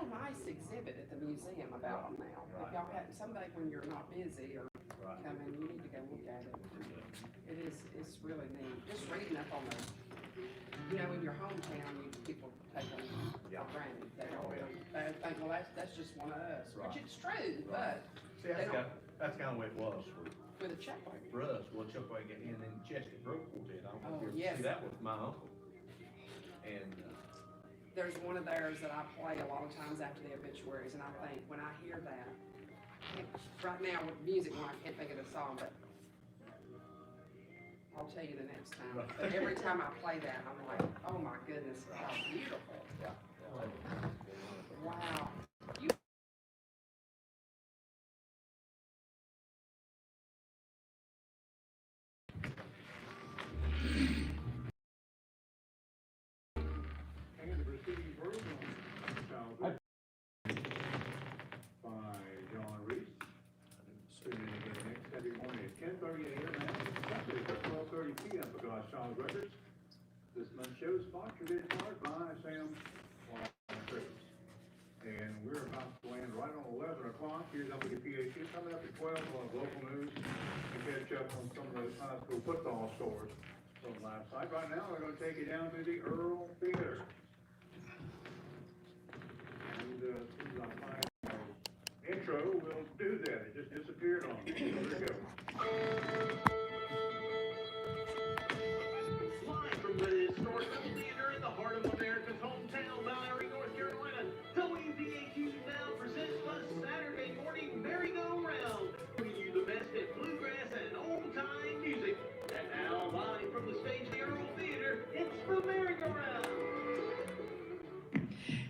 real nice exhibit at the museum about them now. If y'all have, someday when you're not busy or coming, you need to go look at it. It's really neat. Just reading up on the, in your hometown, people take them for granted. They don't really, they think, well, that's just one of us, which it's true, but. See, that's kind of the way it was for the Chipway. For us, well, Chipway and then Chester Brook did. I don't know if you yes. see that with my uncle. And there's one of theirs that I play a lot of times after the obituaries, and I think when I hear that, right now with music, I can't think of the song, but I'll tell you the next time. Right. But every time I play that, I'm like, oh my goodness, how beautiful. Yeah. Wow. Records. This month's show is sponsored in part by Sam Records. And we're about to land right on 11 o'clock. Here's WPAQ coming up at 12 on local news and catch up on some of those high school football scores from last night. Right now, we're going to take you down to the Earl Theater. And as soon as I find our intro, we'll do that. It just disappeared on me. There we go. The historic theater in the heart of America's hometown, Mount Airy, North Carolina. WPAQ now presents the Saturday morning merry-go-round, bringing you the best in bluegrass and old-time music. And now, live from the stage of the Earl Theater, it's the merry-go-round.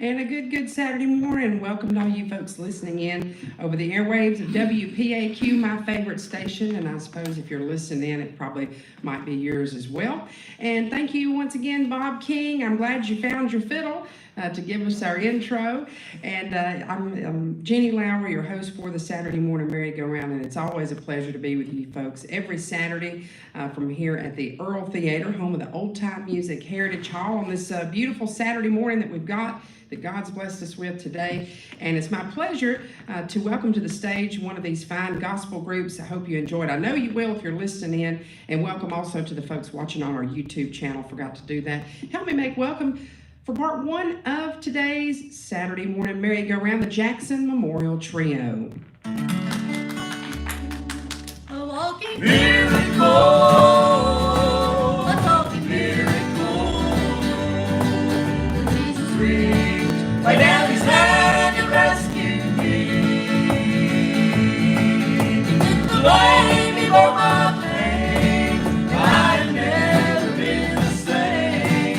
And a good Saturday morning. Welcome to all you folks listening in over the airwaves of WPAQ, my favorite station. And I suppose if you're listening in, it probably might be yours as well. And thank you once again, Bob King. I'm glad you found your fiddle to give us our intro. And I'm Jenny Lowry, your host for the Saturday Morning Merry-Go-Round. And it's always a pleasure to be with you folks every Saturday from here at the Earl Theater, home of the Old Time Music Heritage Hall, on this beautiful Saturday morning that we've got, that God's blessed us with today. And it's my pleasure to welcome to the stage one of these fine gospel groups. I hope you enjoyed. I know you will if you're listening in. And welcome also to the folks watching on our YouTube channel. Forgot to do that. Help me make welcome for part one of today's Saturday Morning Merry-Go-Round, the Jackson Memorial Trio. A walking miracle. Lay down his hand and rescue me. He took away me for my pain. I have never been the same.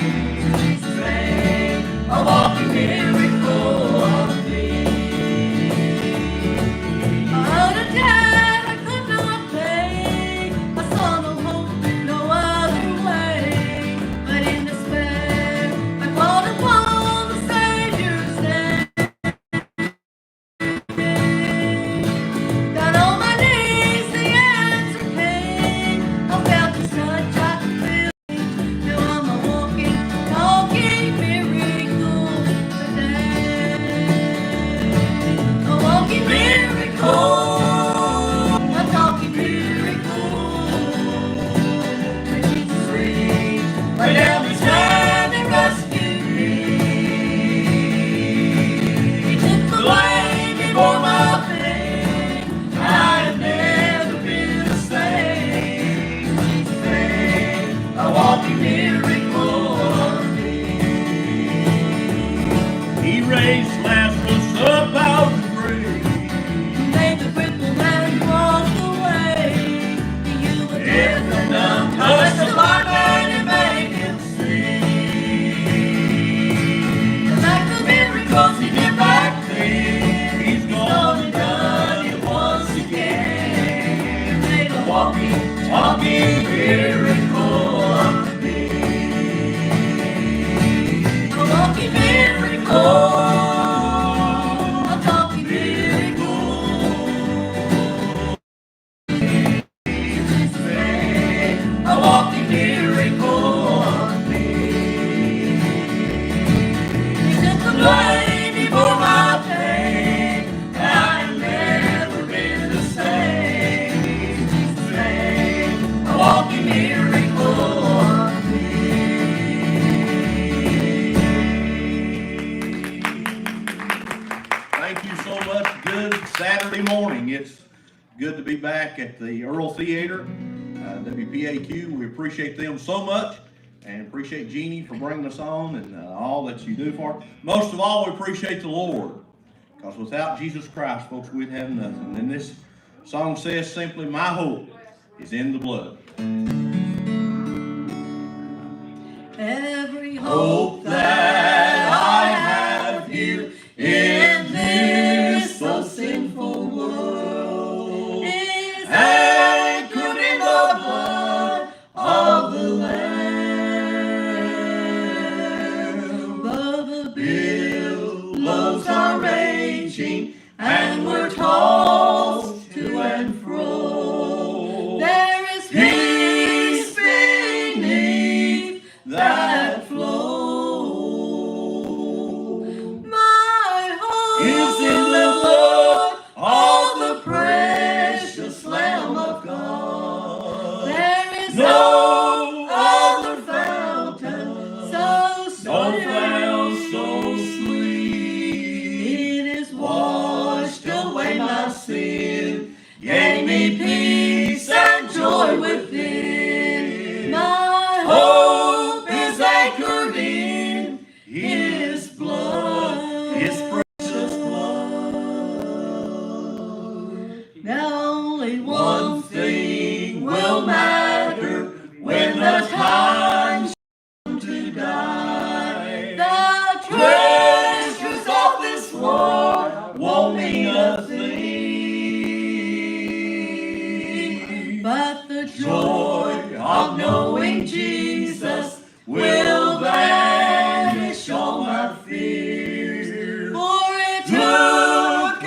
Jesus' name, a walking miracle of me. I owed a debt I could not pay. I saw no hope, no other way. But in despair, I called upon Lay me for my Saturday morning. It's good to be back at the Earl Theater, WPAQ. We appreciate them so much and appreciate Jeannie for bringing us on and all that you do for us. Most of all, we appreciate the Lord, because without Jesus Christ, folks, we'd have nothing. And this song says simply, my hope is in the blood. Every hope that I have here in this so sinful world is anchored in the blood of the Lamb. Though the billows are raging and we're tossed to and fro, there is peace beneath that flow. My hope is in the blood of the precious Lamb of God. There is no other fountain so sweet. It is washed away my sin, gave me peace and joy within. My hope is anchored in His blood, His precious blood. Now only one thing will matter when the time comes to die. The treasures of this world won't mean a thing, but the joy of knowing Jesus will vanish all my fears, for it took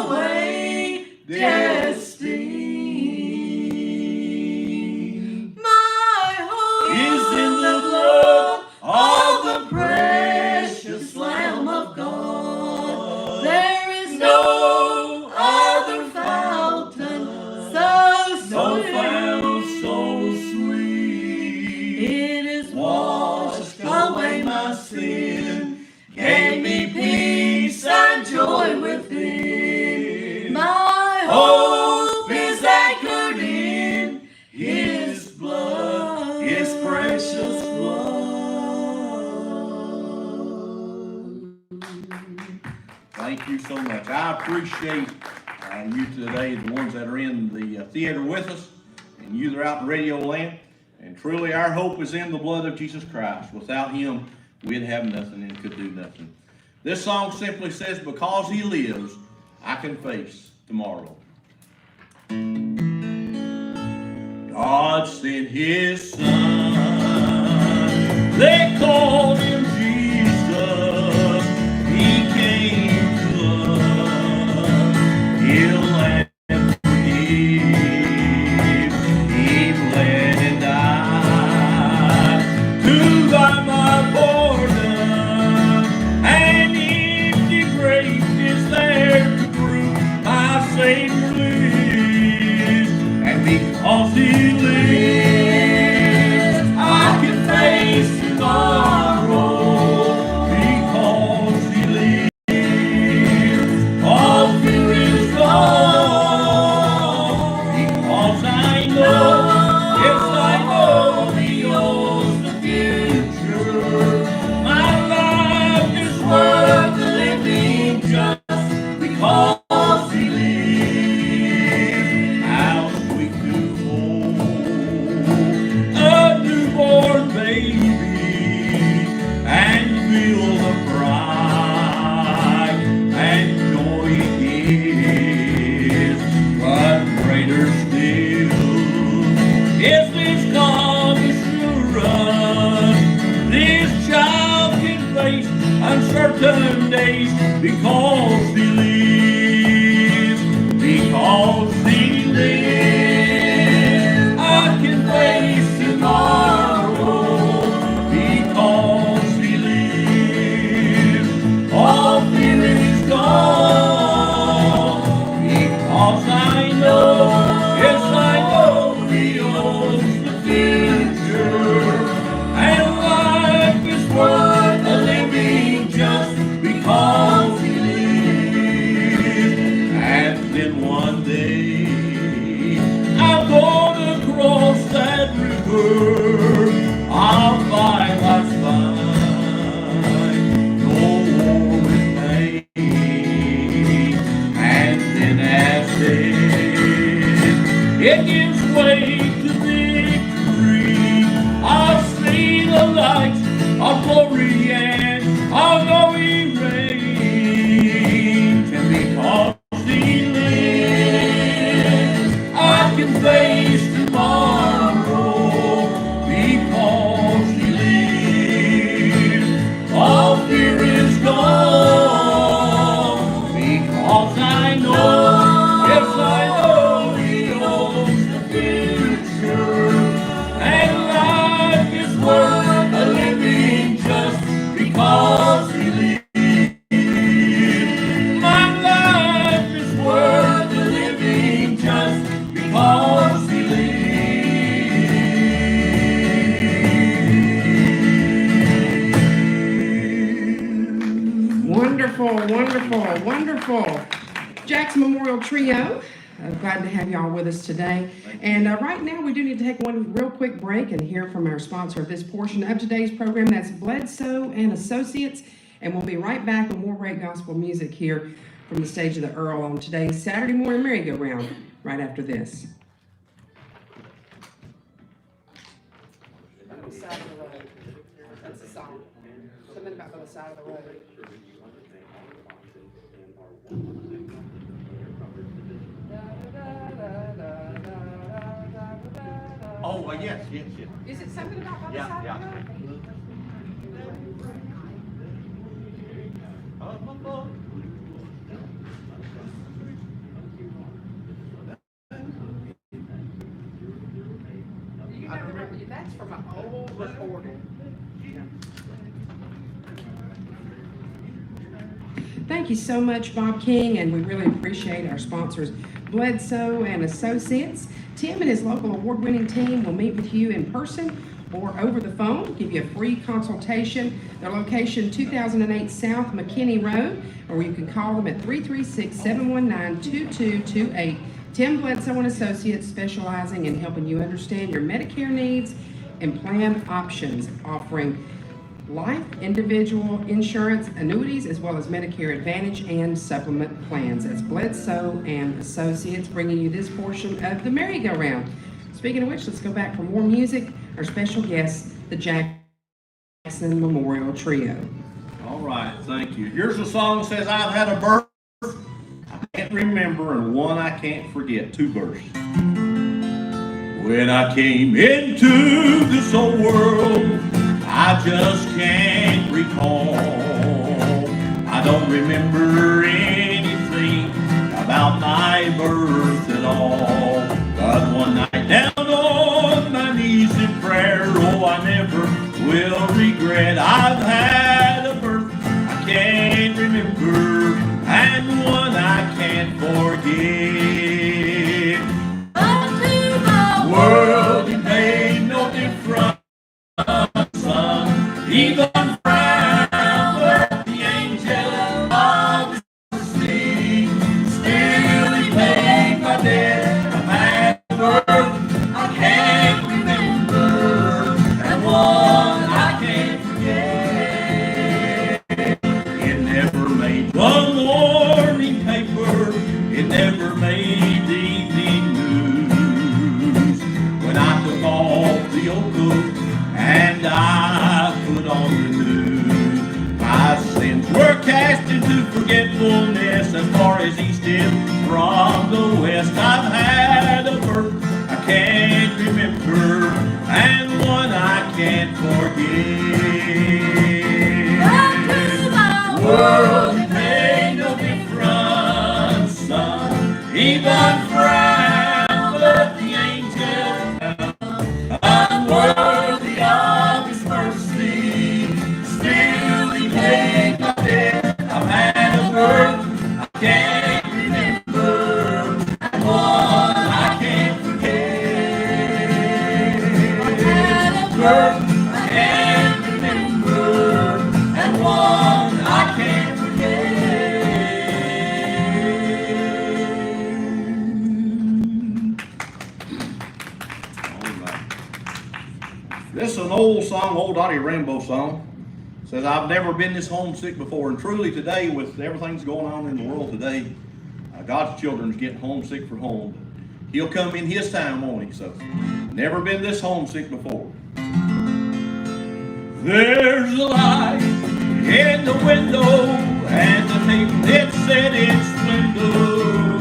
away death's sting. My hope is in the blood of the precious Lamb of God. There is no other fountain so sweet. It is washed away my sin, gave me peace and joy within. My hope is anchored in His blood, His precious blood. Thank you so much. I appreciate you today, the ones that are in the theater with us, and you that are out in radio land. And truly, our hope is in the blood of Jesus Christ. Without Him, we'd have nothing and could do nothing. This song simply says, because He lives, I can face tomorrow. God sent His Son. They called Him Jesus. He came to us. He'll and forgive. He bled and died to buy my pardon. An empty grave is there to prove my Savior lives. And because He lives, I can face tomorrow. Because He lives, all fear is gone. Because I know, yes I know, He owns the future. My life is worth the living just because He lives. How sweet to hold a newborn baby and feel the pride and joy it gives. But greater still is this calm assurance this child can face uncertain days because He lives. Because He lives, I can face tomorrow. Because He lives, all fear is gone. Because I know, yes I know, He owns the future. And life is worth a living just because He lives. And of glory and of knowing range. And because He lives, I can face tomorrow. Because He lives, all fear is gone. Because I know, yes I know, He knows the future. And life is worth a living just because He lives. My life is worth a living just because He lives. Wonderful, wonderful, wonderful. Jackson Memorial Trio. Glad to have y'all with us today. And right now we do need to take one real quick break and hear from our sponsor of this portion of today's program. That's Bledsoe and Associates. And we'll be right back with more great gospel music here from the stage of the Earl on today's Saturday morning merry-go-round right after this. On the side of the road. That's the song. Something about on the side of the road. Oh, yes, yes, yes. Is it something about on the Yeah, side yeah. of the road? You never remember, that's from an old recording. Thank you so much, Bob King, and we really appreciate our sponsors, Bledsoe and Associates. Tim and his local award-winning team will meet with you in person or over the phone, give you a free consultation. Their location, 2008 South McKinney Road, or you can call them at 336-719-2228. Tim Bledsoe and Associates, specializing in helping you understand your Medicare needs and plan options, offering life, individual insurance, annuities, as well as Medicare Advantage and supplement plans. That's Bledsoe and Associates bringing you this portion of the merry-go-round. Speaking of which, let's go back for more music. Our special guest, the Jackson Memorial Trio. All right, thank you. Here's a song that says, I've had a birth I can't remember and one I can't forget. Two verses. When I came into this old world, I just can't recall. I don't remember anything about my birth at all. But one night down on my knees in prayer, oh, I never will regret. I've had a birth I can't remember and one I can't forget. Unto the World it made no difference. Even frown, but the angel of the sea, still he paid my debt. I've had a birth I can't remember, and one I can't forget. It never made one morning paper, it never made the evening news. When I took off the old coat and I put on the new, my sins were cast into forgetfulness as far as east is from the west. I've had a birth I can't remember and one I can't forget. The world made no difference, son, even frown, but the angel unworthy of His mercy, still He paid my debt. I've had a birth I can't remember, and one I can't forget. I've had a birth I can't remember, and one I can't forget. This is an old song, old Dottie Rainbow song. It says, I've never been this homesick before. And truly today, with everything that's going on in the world today, God's children's getting homesick for home. He'll come in His time, won't He? So, never been this homesick before. There's a light in the window, and the table it's set in splendor.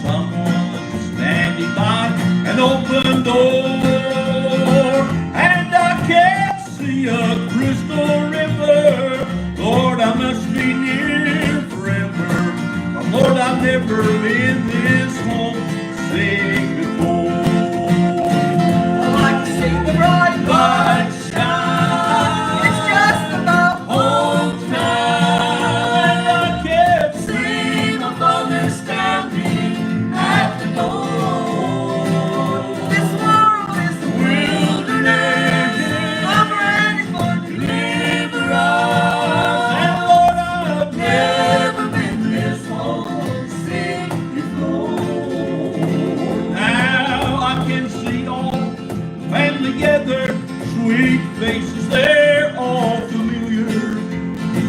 Someone standing by an open door, and I can't see a crystal river. Lord, I must be near forever. But Lord, I've never been this homesick before. I like to see the bright light shine. It's just about home time, And I can't see my father standing at the door. This world is a wilderness. I'm ready for deliverance. And Lord, I've Never been this homesick before. now I can see all family gathered, sweet faces there, all familiar.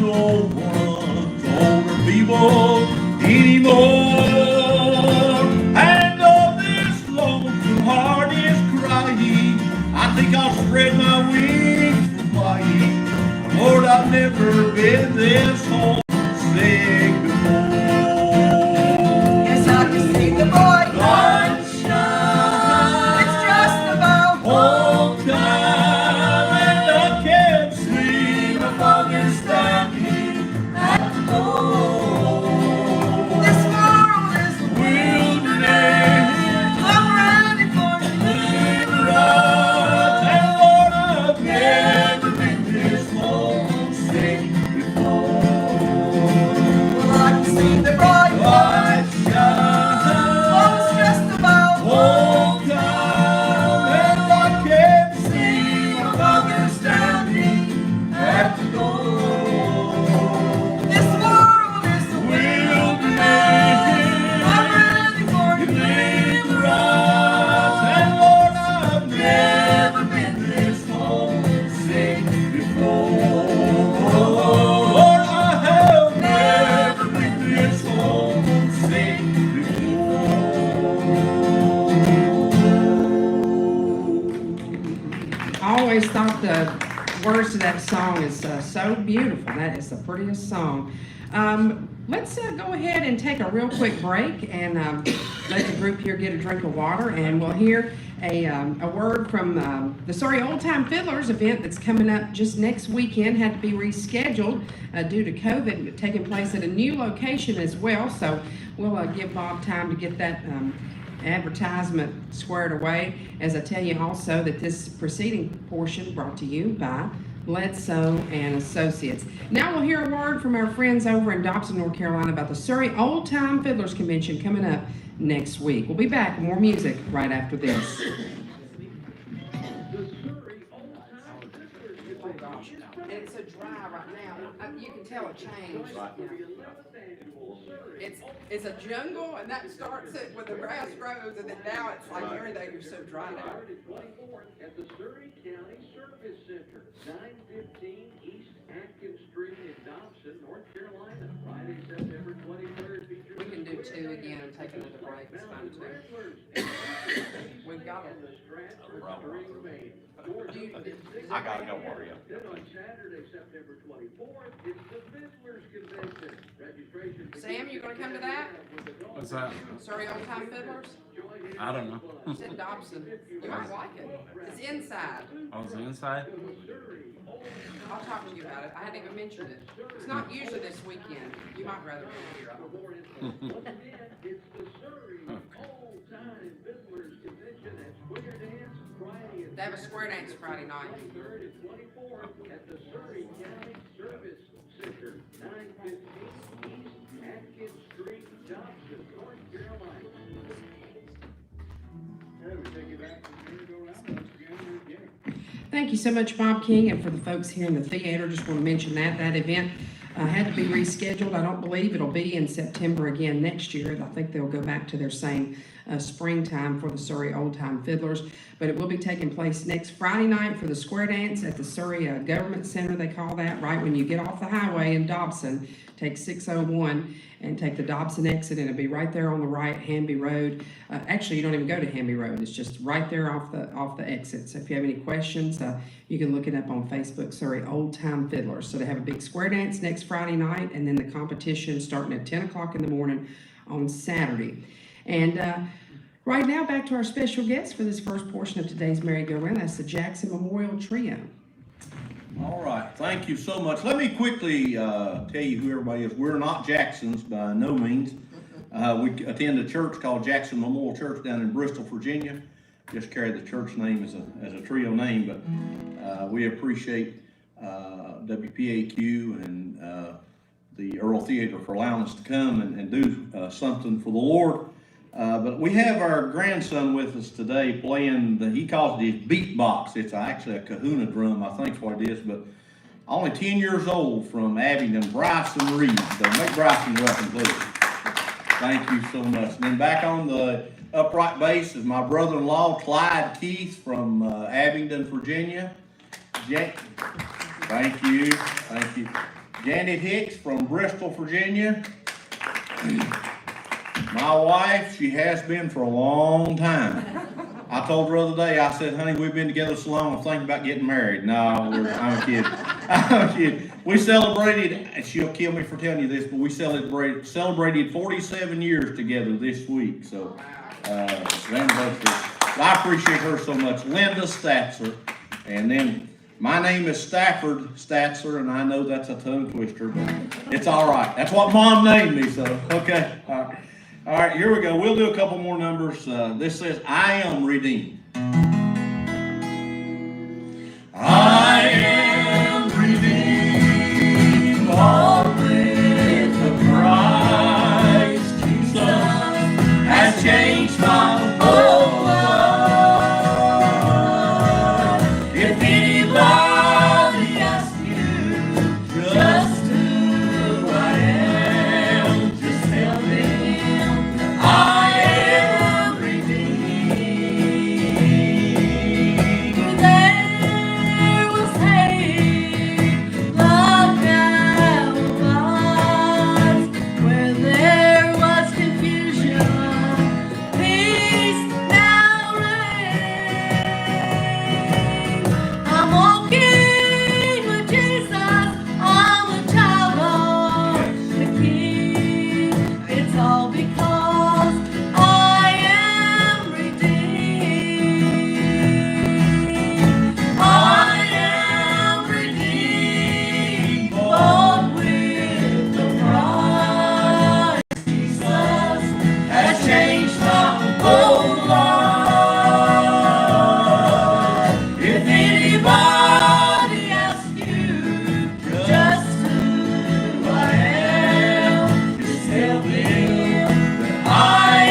No one's older people anymore. And all this lonesome heart is crying. I think I'll spread my wings for flying. Lord, I've never been this homesick before. Yes, I can see the bright light shine. It's just about Home time, and I can't see my father standing at the door. This world is a wilderness. I'm ready for deliverance. and Lord, I've Never been this homesick before. Well, I can see the bright light shine. Oh, it's just about home time, and I can't see my father standing at the door. This world is a wilderness. I'm ready for deliverance. and Lord, I've Never been this homesick before. Lord, I have Never been this homesick before. I always thought the words of that song is so beautiful. That is the prettiest song. Let's go ahead and take a real quick break and let the group here get a drink of water, and we'll hear a word from the Surrey Old Time Fiddlers event that's coming up just next weekend. Had to be rescheduled due to COVID, but taking place at a new location as well. So we'll give Bob time to get that advertisement squared away. As I tell you also that this preceding portion brought to you by Bledsoe and Associates. Now we'll hear a word from our friends over in Dobson, North Carolina about the Surrey Old Time Fiddlers Convention coming up next week. We'll be back with more music right after this. And it's so dry right now. You can tell a change. It's a jungle, and that starts it when the grass grows, and then now it's like everything is so dry now. At the Surrey County Service Center, 915 East Atkins Street in Dobson, North Carolina. Friday, September 23rd. Features We can do two again and take another break. It's fine too. We've got on the it. Strat for String Maine. I gotta go worry. Then on Saturday, September 24th, it's the Fiddlers Convention. Registration. Sam, you gonna come to that? What's that? Surrey Old Time Fiddlers? I don't know. It's in Dobson. You might like it. It's inside. Oh, it's inside? I'll talk to you about it. I hadn't even mentioned it. It's not usually this weekend. You might rather be here. I don't know. It's the Surrey Old Time Fiddlers Convention at Square Dance Friday. They have a square dance Friday night. 23rd and 24th at the Surrey County Service Center, 915 East Atkins Street, Dobson, North Carolina. Hey, we take you back to the merry-go-round once again in the beginning. Thank you so much, Bob King, and for the folks here in the theater, just want to mention that event had to be rescheduled. I don't believe it'll be in September again next year. I think they'll go back to their same springtime for the Surrey Old Time Fiddlers. But it will be taking place next Friday night for the square dance at the Surrey Government Center, they call that, right when you get off the highway in Dobson. Take 601 and take the Dobson exit, and it'll be right there on the right, Hamby Road. Actually, you don't even go to Hamby Road. It's just right there off the exit. So if you have any questions, you can look it up on Facebook, Surrey Old Time Fiddlers. So they have a big square dance next Friday night, and then the competition starting at 10 o'clock in the morning on Saturday. And right now, back to our special guest for this first portion of today's merry-go-round. That's the Jackson Memorial Trio. All right, thank you so much. Let me quickly tell you who everybody is. We're not Jacksons by no means. We attend a church called Jackson Memorial Church down in Bristol, Virginia. Just carry the church name as a trio name, but we appreciate WPAQ and the Earl Theater for allowing us to come and do something for the Lord. But we have our grandson with us today playing, he calls it his beatbox. It's actually a kahuna drum, I think is what it is, but only 10 years old from Abingdon, Bryson Reed. So make Bryson welcome, please. Thank you so much. And then back on the upright bass is my brother-in-law, Clyde Keith from Abingdon, Virginia. Thank you. Janet Hicks from Bristol, Virginia. My wife, she has been for a long time. I told her the other day, I said, honey, we've been together so long, I'm thinking about getting married. No, I'm kidding. We celebrated, and she'll kill me for telling you this, but we celebrated 47 years together this week. So, I appreciate her so much. Linda Statzer, and then my name is Stafford Statzer, and I know that's a tongue twister, but it's all right. That's what Mom named me, so, okay, all right. All right, here we go. We'll do a couple more numbers. This says, I am redeemed. I am redeemed, bought with the price. Jesus has changed my whole life. If anybody asks you just who I am, just tell them I am redeemed. There was hate, love now abides. Where there was confusion, peace now reigns. I'm walking with Jesus, I'm a child of the King. It's all because I am redeemed. I am redeemed, bought with the price. Jesus has changed my whole life. If anybody asks you just who I am, just tell them that I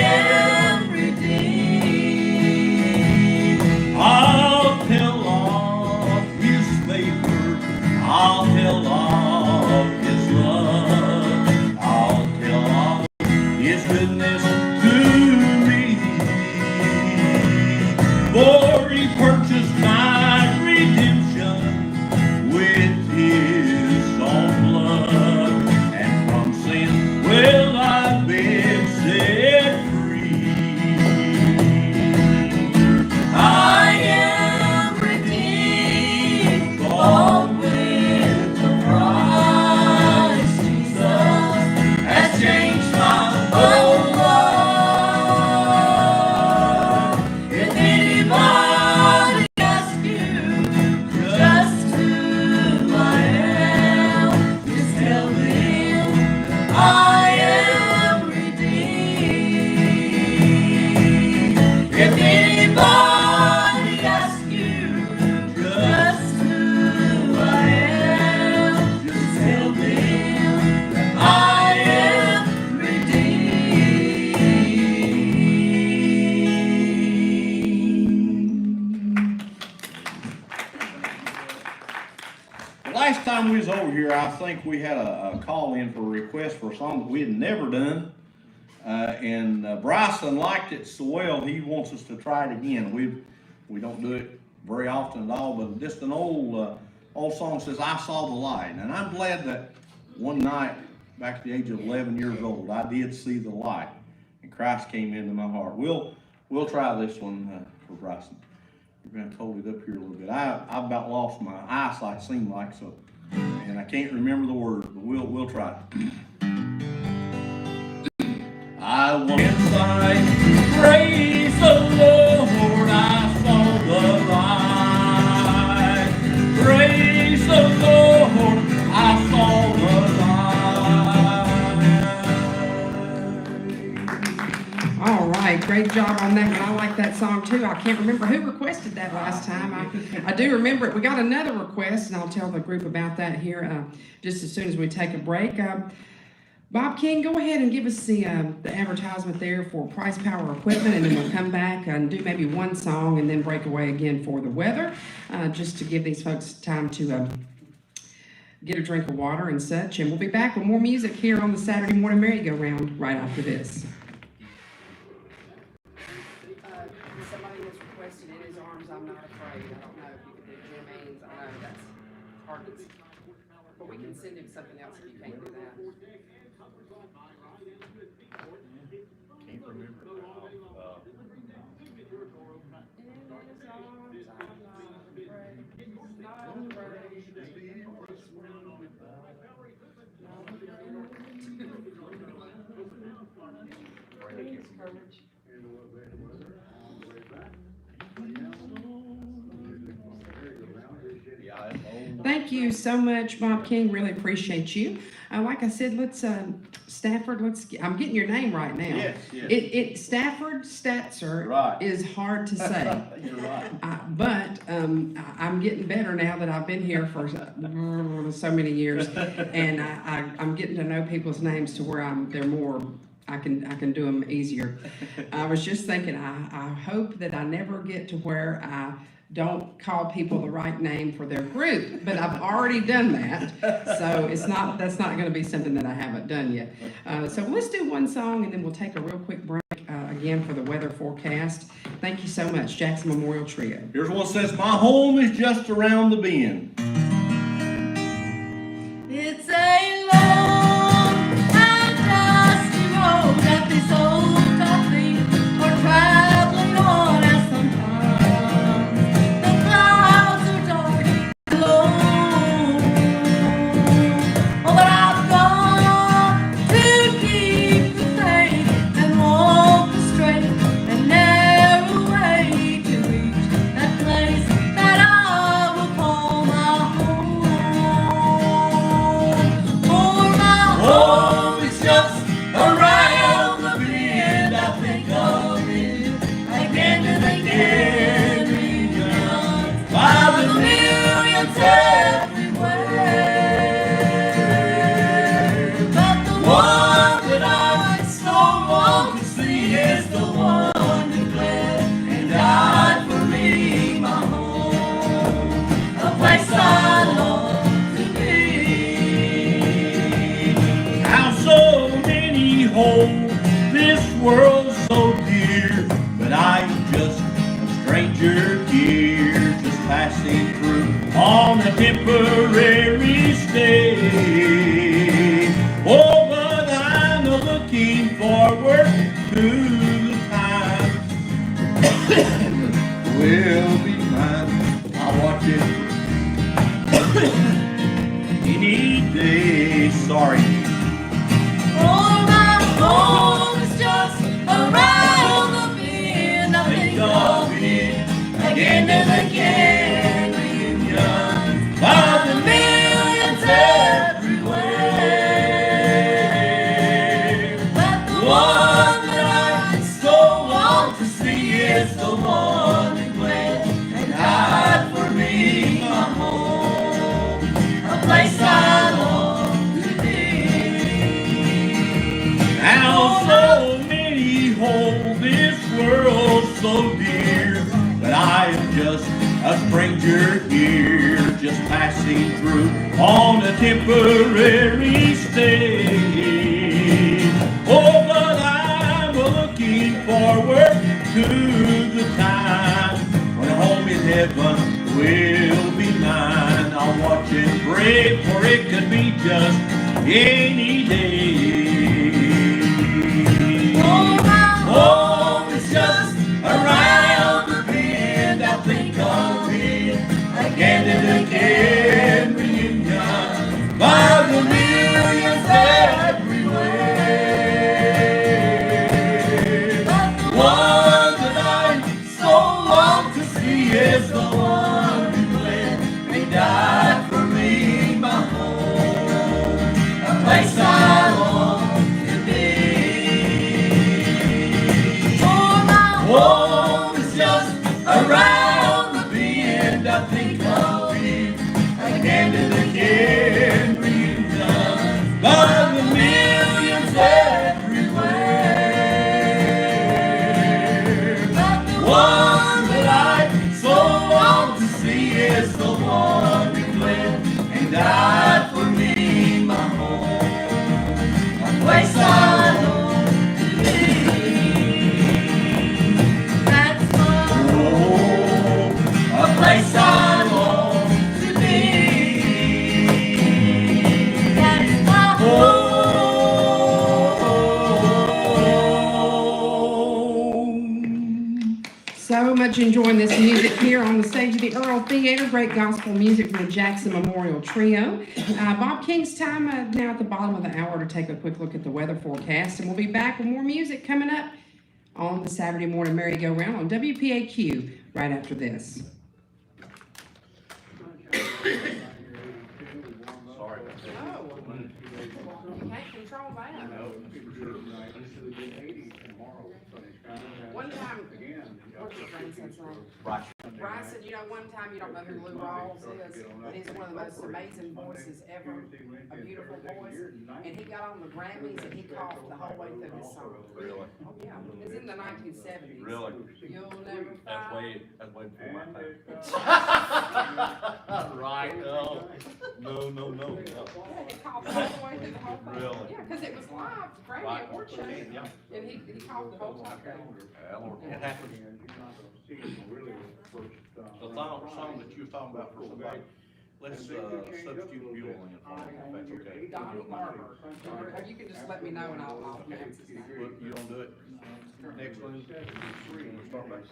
am redeemed. I'll tell of His favor, I'll tell of His love, I'll tell of His goodness to me. For He purchased my redemption with His own blood, and from sin, well, I've been set free. I am redeemed, bought with the price. Jesus has changed my whole life. If anybody asks you just who I am, just tell them that I am redeemed. If anybody asks you just who I am, just tell them that I am redeemed. The last time we was over here, I think we had a call in for a request for a song that we had never done. And Bryson liked it so well, he wants us to try it again. We don't do it very often at all, but just an old song says, I saw the light. And I'm glad that one night, back at the age of 11 years old, I did see the light, and Christ came into my heart. We'll try this one for Bryson. We're going to hold it up here a little bit. I about lost my eyesight, seemed like, so, and I can't remember the words, but we'll try it. I want inside, praise the Lord, I saw the light. Praise the Lord, I saw the light. All right, great job on that one. I like that song too. I can't remember who requested that last time. I do remember it. We got another request, and I'll tell the group about that here just as soon as we take a break. Bob King, go ahead and give us the advertisement there for Price Power Equipment, and then we'll come back and do maybe one song and then break away again for the weather, just to give these folks time to get a drink of water and such. And we'll be back with more music here on the Saturday morning merry-go-round right after this. Somebody was requested In His Arms, I'm Not Afraid. I don't know if you could do Jim Ains. I know that's hard to, but we can send him something else if you can't do that. Can't remember Thank you so much, Bob King. Really appreciate you. Like I said, let's Stafford. I'm getting your name right now. Yes, yes. Stafford Statzer Right. is hard to say. You're right. But I'm getting better now that I've been here for so many years, and I'm getting to know people's names to where they're more. I can do them easier. I was just thinking. I hope that I never get to where I don't call people the right name for their group, but I've already done that, so that's not going to be something that I haven't done yet. So let's do one song, and then we'll take a real quick break again for the weather forecast. Thank you so much, Jackson Memorial Trio. Here's one that says, my home is just around the bend. It's a long and dusty road that these old top feet are traveling on, as sometimes the clouds are dark and low. Oh, but I've got to keep the faith and walk the straight and narrow way to reach that place that I will call my home. For my home is just around the bend. I think of it again and again, millions by the millions everywhere. But the one that I so long to see is the one who bled and died for me. My home, a place I long to be. How so many hold this world so dear, but I am just a stranger here, just passing through on a temporary stay. Oh, but I'm looking forward to the time will be mine. I'll watch it any day. Sorry. For my home is just around the bend. I think of it again and again, reunions by the millions everywhere. But the one that I so long to see is the one who bled and died for me. My home, a place I long to be. How so many hold this world so dear, but I am just a stranger here, just passing through on a temporary stay. Oh, but I to the time when home in heaven will be mine. I'll watch and pray, for it could be just any day. Home is just around the bend. I think of it again and again. Reunion by the millions everywhere. But the one that I so long to see is the one who bled and died for me. My home, a place I long to be. Home is just around the bend. I think of it again and again. Reunion by the millions everywhere. But the one that I so long to see is the one who bled and died for me. My home, a place I long to be. A place I long to be. That's my home. So much enjoying this music here on the stage of the Earl Theater. Great gospel music from the Jackson Memorial Trio. Bob King's time now at the bottom of the hour to take a quick look at the weather forecast, and we'll be back with more music coming up on the Saturday morning merry-go-round on WPAQ right after this. Sorry. Oh, you can't control that. One time, what's your grandson's name? Bryce said, you know, one time, you don't know who Lou Rawls is, but he's one of the most amazing voices ever, a beautiful voice, and he got on the Grammys and he coughed the whole way through his song. Really? Oh, yeah, it's in the 1970s. Really? You'll never That's find. way before my time. Right, no. No. Yeah, he coughed all the way through the whole thing. Really? Yeah, because it was live, Grammy Right. Award show, Yeah. and he coughed the whole time through. Yeah, Lord, it happens. The song that you were talking about for somebody, let's substitute Buell in for it, if that's okay. Donnie Barber, or you can just let me know and I'll pronounce his name. Well, you don't do it next one? We'll start back.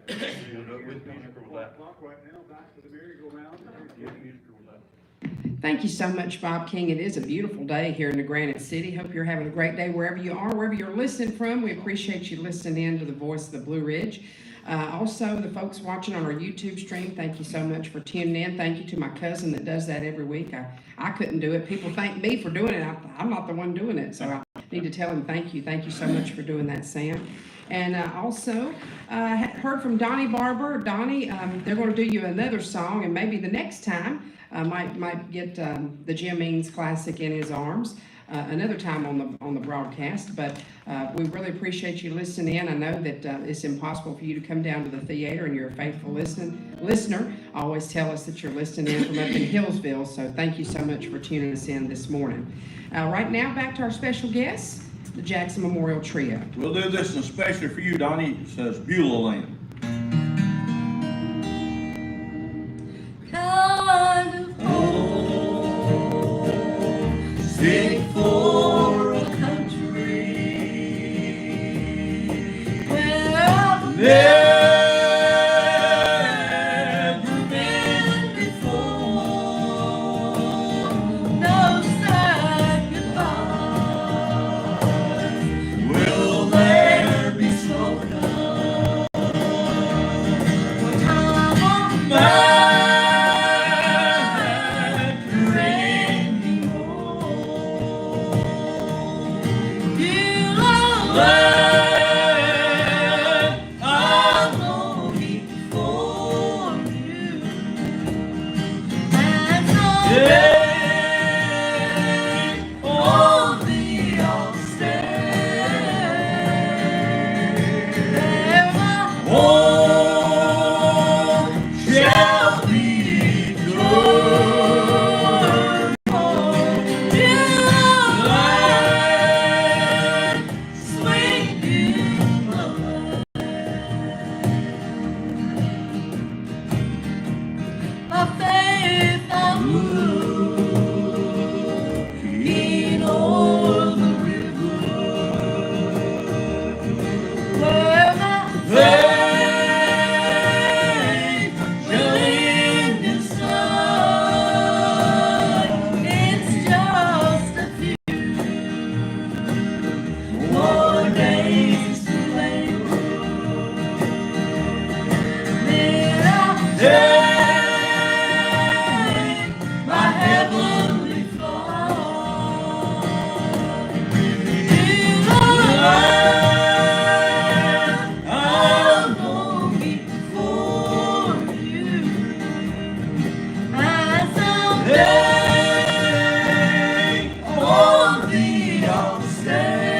You gonna do it with music or without? With music or without? Thank you so much, Bob King. It is a beautiful day here in the Granite City. Hope you're having a great day wherever you are, wherever you're listening from. We appreciate you listening in to the voice of the Blue Ridge. Also, the folks watching on our YouTube stream, thank you so much for tuning in. Thank you to my cousin that does that every week. I couldn't do it. People thank me for doing it. I'm not the one doing it, so I need to tell him thank you. Thank you so much for doing that, Sam. And also heard from Donnie Barber. Donnie, they're going to do you another song, and maybe the next time might get the Jim Eanes classic in his arms another time on the broadcast. But we really appreciate you listening in. I know that it's impossible for you to come down to the theater, and you're a faithful listener. Always tell us that you're listening in from up in Hillsville. So thank you so much for tuning us in this morning. Right now, back to our special guests, the Jackson Memorial Trio. We'll do this especially for you, Donnie. It says Beulah Land. Kind of home, sick for a country where I've never been before. No sad goodbyes will there be spoken when I'm on my shall Take my heavenly flight to the land I'm longing for you. And someday on the outstanding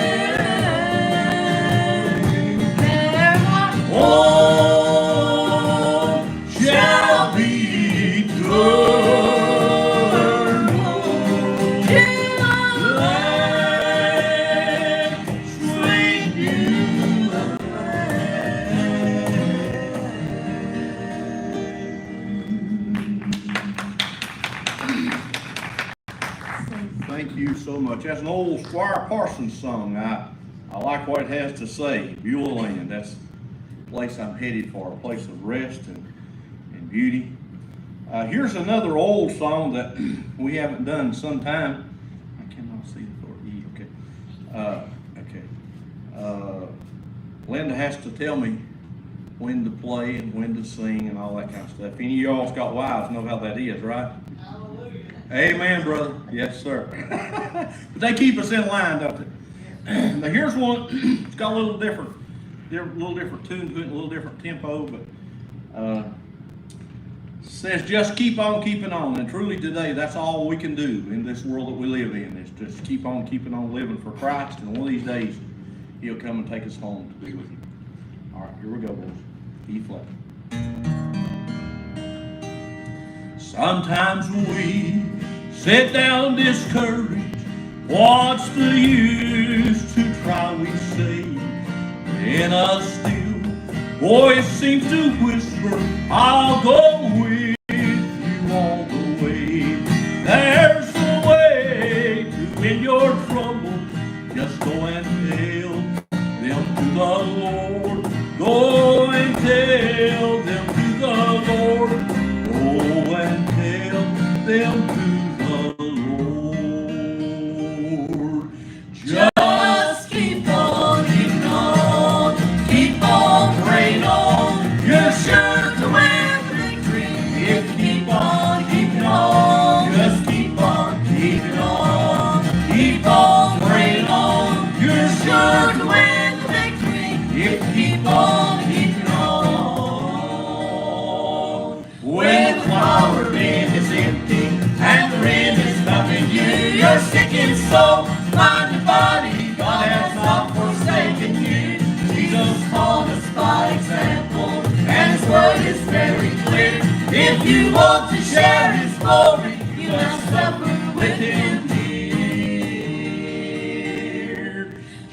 there my home shall be eternal. In the land, sweet new Thank you so much. That's an old Squire Parsons song. I like what it has to say. Beulah Land, that's the place I'm headed for, a place of rest and beauty. Here's another old song that we haven't done in some time. I cannot see the floor. Okay. Linda has to tell me when to play and when to sing and all that kind of stuff. Any of y'all's got wives know how that is, right? Amen, brother. Yes, sir. But they keep us in line, don't they? Now here's one. It's got a little different tune to it, a little different tempo, but says just keep on keeping on. And truly today, that's all we can do in this world that we live in, is just keep on keeping on living for Christ. And one of these days, He'll come and take us home to be with Him. All right, here we go, boys. E flat. Sometimes we sit down discouraged. What's the use to try, we say? In a still voice seems to whisper, I'll go with you all the way. There's a way to win your trouble. Just go and tell them to the Lord. Go and tell them to the Lord. Go and tell them to the Lord. Just keep on keeping on, keep on praying on. You're sure to win the victory if you keep on keeping on. Just keep on keeping on, keep on praying on. You're sure to win the victory if you keep on keeping on. When the flower bin is empty and the rain is stopping you, you're sick in soul, mind and body, God has not forsaken you. Jesus taught us by example, and His word is very clear. If you want to share His glory, you must suffer with Him dear.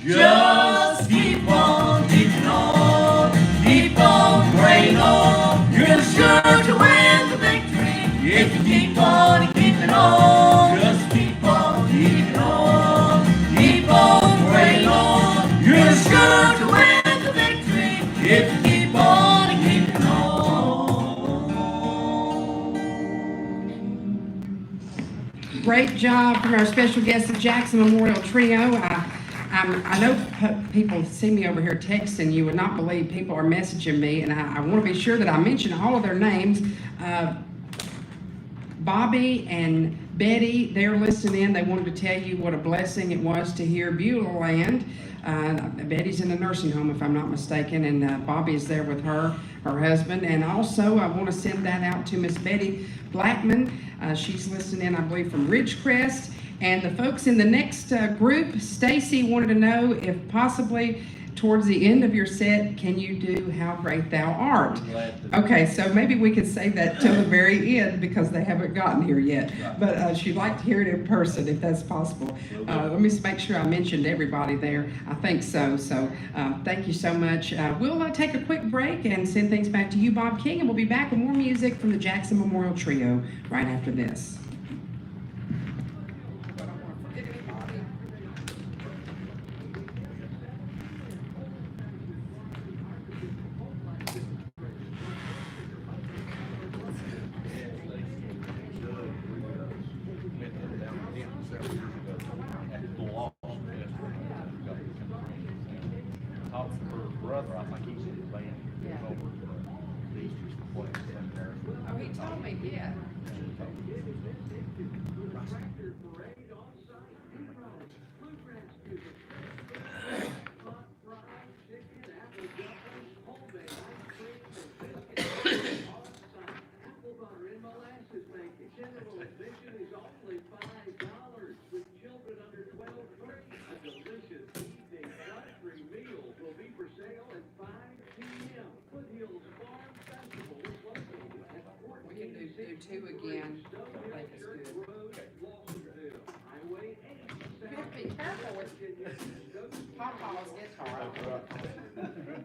Just keep on keeping on, keep on praying on. You're sure to win the victory if you keep on keeping on. Just keep on keeping on, keep on praying on. You're sure to win the victory if you keep on keeping on. Great job from our special guest, the Jackson Memorial Trio. I know people see me over here texting. You would not believe people are messaging me, and I want to be sure that I mention all of their names. Bobby and Betty, they're listening in. They wanted to tell you what a blessing it was to hear Beulah Land. Betty's in a nursing home, if I'm not mistaken, and Bobby is there with her husband. And also, I want to send that out to Miss Betty Blackman. She's listening in, I believe, from Ridgecrest. And the folks in the next group, Stacy wanted to know if possibly towards the end of your set, can you do How Great Thou Art? Okay, so maybe we could save that till the very end because they haven't gotten here yet. But she'd like to hear it in person if that's possible. Let me make sure I mentioned everybody there. I think so. So thank you so much. We'll take a quick break and send things back to you, Bob King, and we'll be back with more music from the Jackson Memorial Trio right after this. Her brother, I think he's in the band. He was over the Easter place in there. me, yeah. General admission is only $5 with children under 12 free. A delicious evening country meal will be for sale at 5 p.m. Foothills Farm Festival is located at We can do two again. I think it's good. Road, Lawsonville, Highway 8. You have to be careful with Papa's guitar.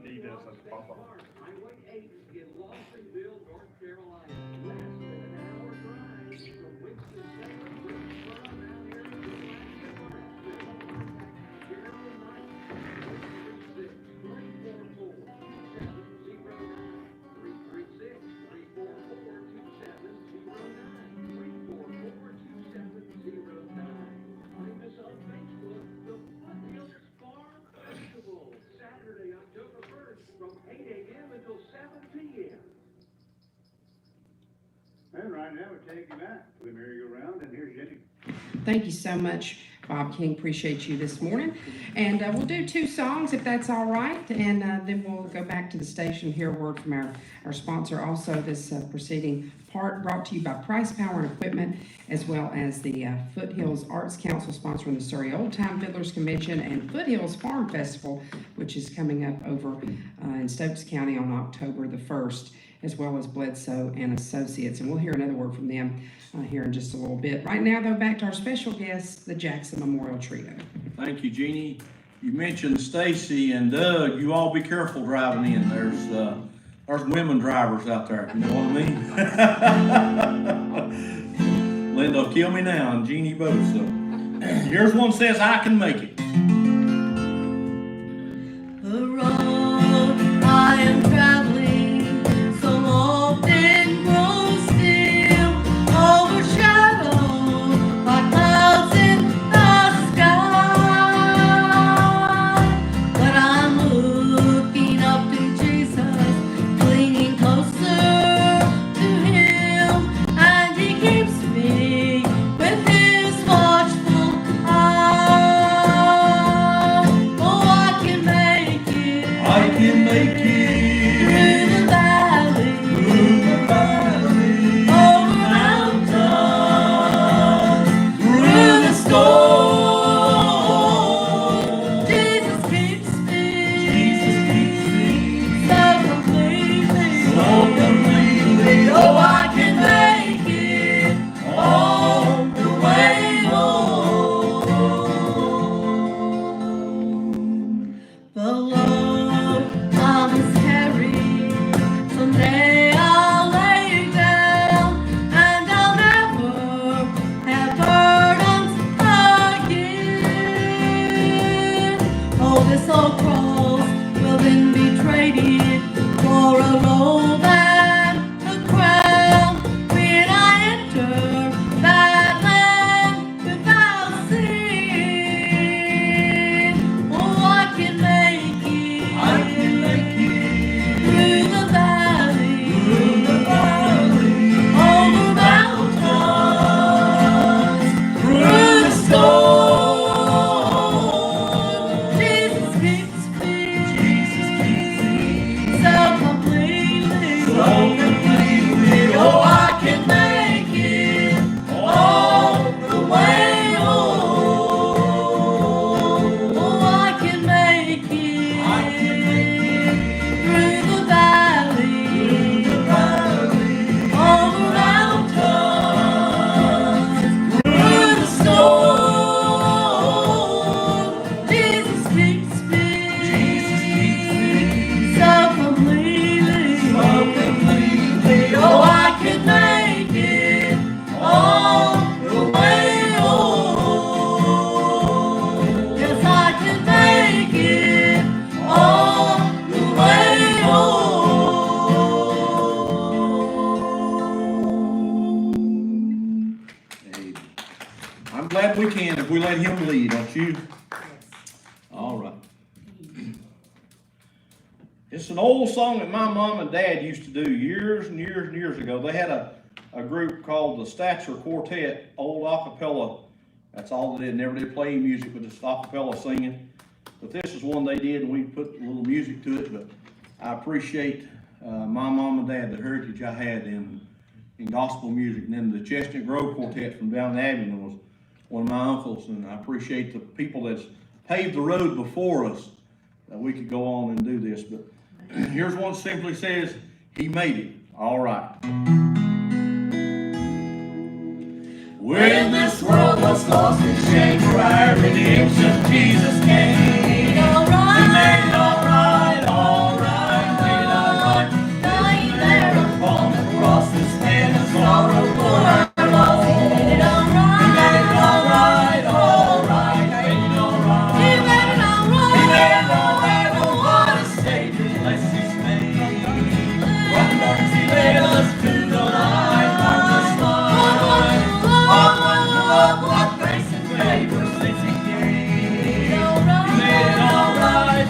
He does such a pop-up. Highway 8 in Lawsonville, North Carolina. Less than an hour drive from Winston-Salem, Greensboro, down here to Carroll Knight, 334-2709. Find us on Facebook, the Foothills Farm Festival, Saturday, October 1st, from 8 a.m. until 7 p.m. And right now, we're taking that to the merry-go-round, and here's Jenny. Thank you so much, Bob King. Appreciate you this morning. And we'll do two songs if that's all right. And then we'll go back to the station, hear a word from our sponsor. Also, this preceding part brought to you by Price Power and Equipment, as well as the Foothills Arts Council sponsoring the Surrey Old Time Fiddlers Convention and Foothills Farm Festival, which is coming up over in Stokes County on October the 1st, as well as Bledsoe and Associates. And we'll hear another word from them here in just a little bit. Right now, though, back to our special guest, the Jackson Memorial Trio. Thank you, Jeannie. You mentioned Stacy and Doug. You all be careful driving in. There's women drivers out there. You know what I mean? Linda will kill me now, and Jeannie both. So here's one says, "I can make it." The road I am traveling so often grows still, overshadowed by clouds in the sky. But I'm looking up to Jesus, clinging closer to Him, and He keeps me with His watchful eye. Oh, I can make it. I can make it Through the valley, over mountains, through the storm. Jesus keeps me so completely. Oh, I can make it all the way home. The Lord promised carry. Someday I'll lay down, and I'll never have burdens again. Oh, this old cross will then be traded for a robe and a crown when I enter that land without sin. Oh, I can make it. Through the valley, over mountains, through the storm. Jesus keeps me so completely. Oh, I can make it all the way home. Oh, I can make it through the valley, over mountains, through the storm. Jesus keeps me so completely. Oh, I can make it all the way home. Yes, I can make it all the way home. Hey, I'm glad we can if we let him lead, don't you? All right. It's an old song that my mom and dad used to do years and years and years ago. They had a a group called the Stature Quartet, old acapella. That's all they did, never did play music, but just acapella singing. But this is one they did, and we put a little music to it. But I appreciate my mom and dad, the heritage I had in gospel music. And then the Chestnut Grove Quartet from down in Abingdon was one of my uncles, and I appreciate the people that's paved the road before us that we could go on and do this. But here's one that simply says, He made it all right. When this world was lost in shame, for our redemption, Jesus came. He made it all right, all right, made it all right. Lying there upon the cross, this man of sorrow for our loss. He made it all right. He made it all right, all right, made it all right. He made it all right. He made it all right. Oh, what a Savior, bless His name. From darkness He led us to the light, marvelous light. What grace and favor since He came. He made it all right,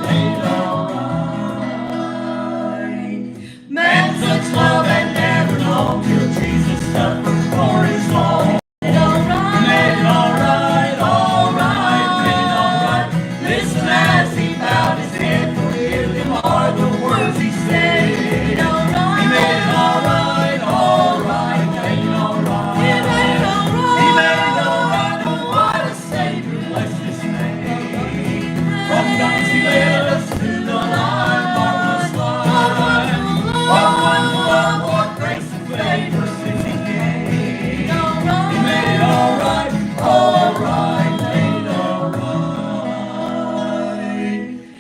made it all right. Man, such love had never known till Jesus suffered for His own. He made it all right, made it all right. Listen as He bowed His head, forgive Him are the words He said. He made it all right, made it all right. What a Savior, bless His name. From darkness He led us to the light, marvelous light. What wonderful love, what grace and favor since He came. He made it all right, made it all right.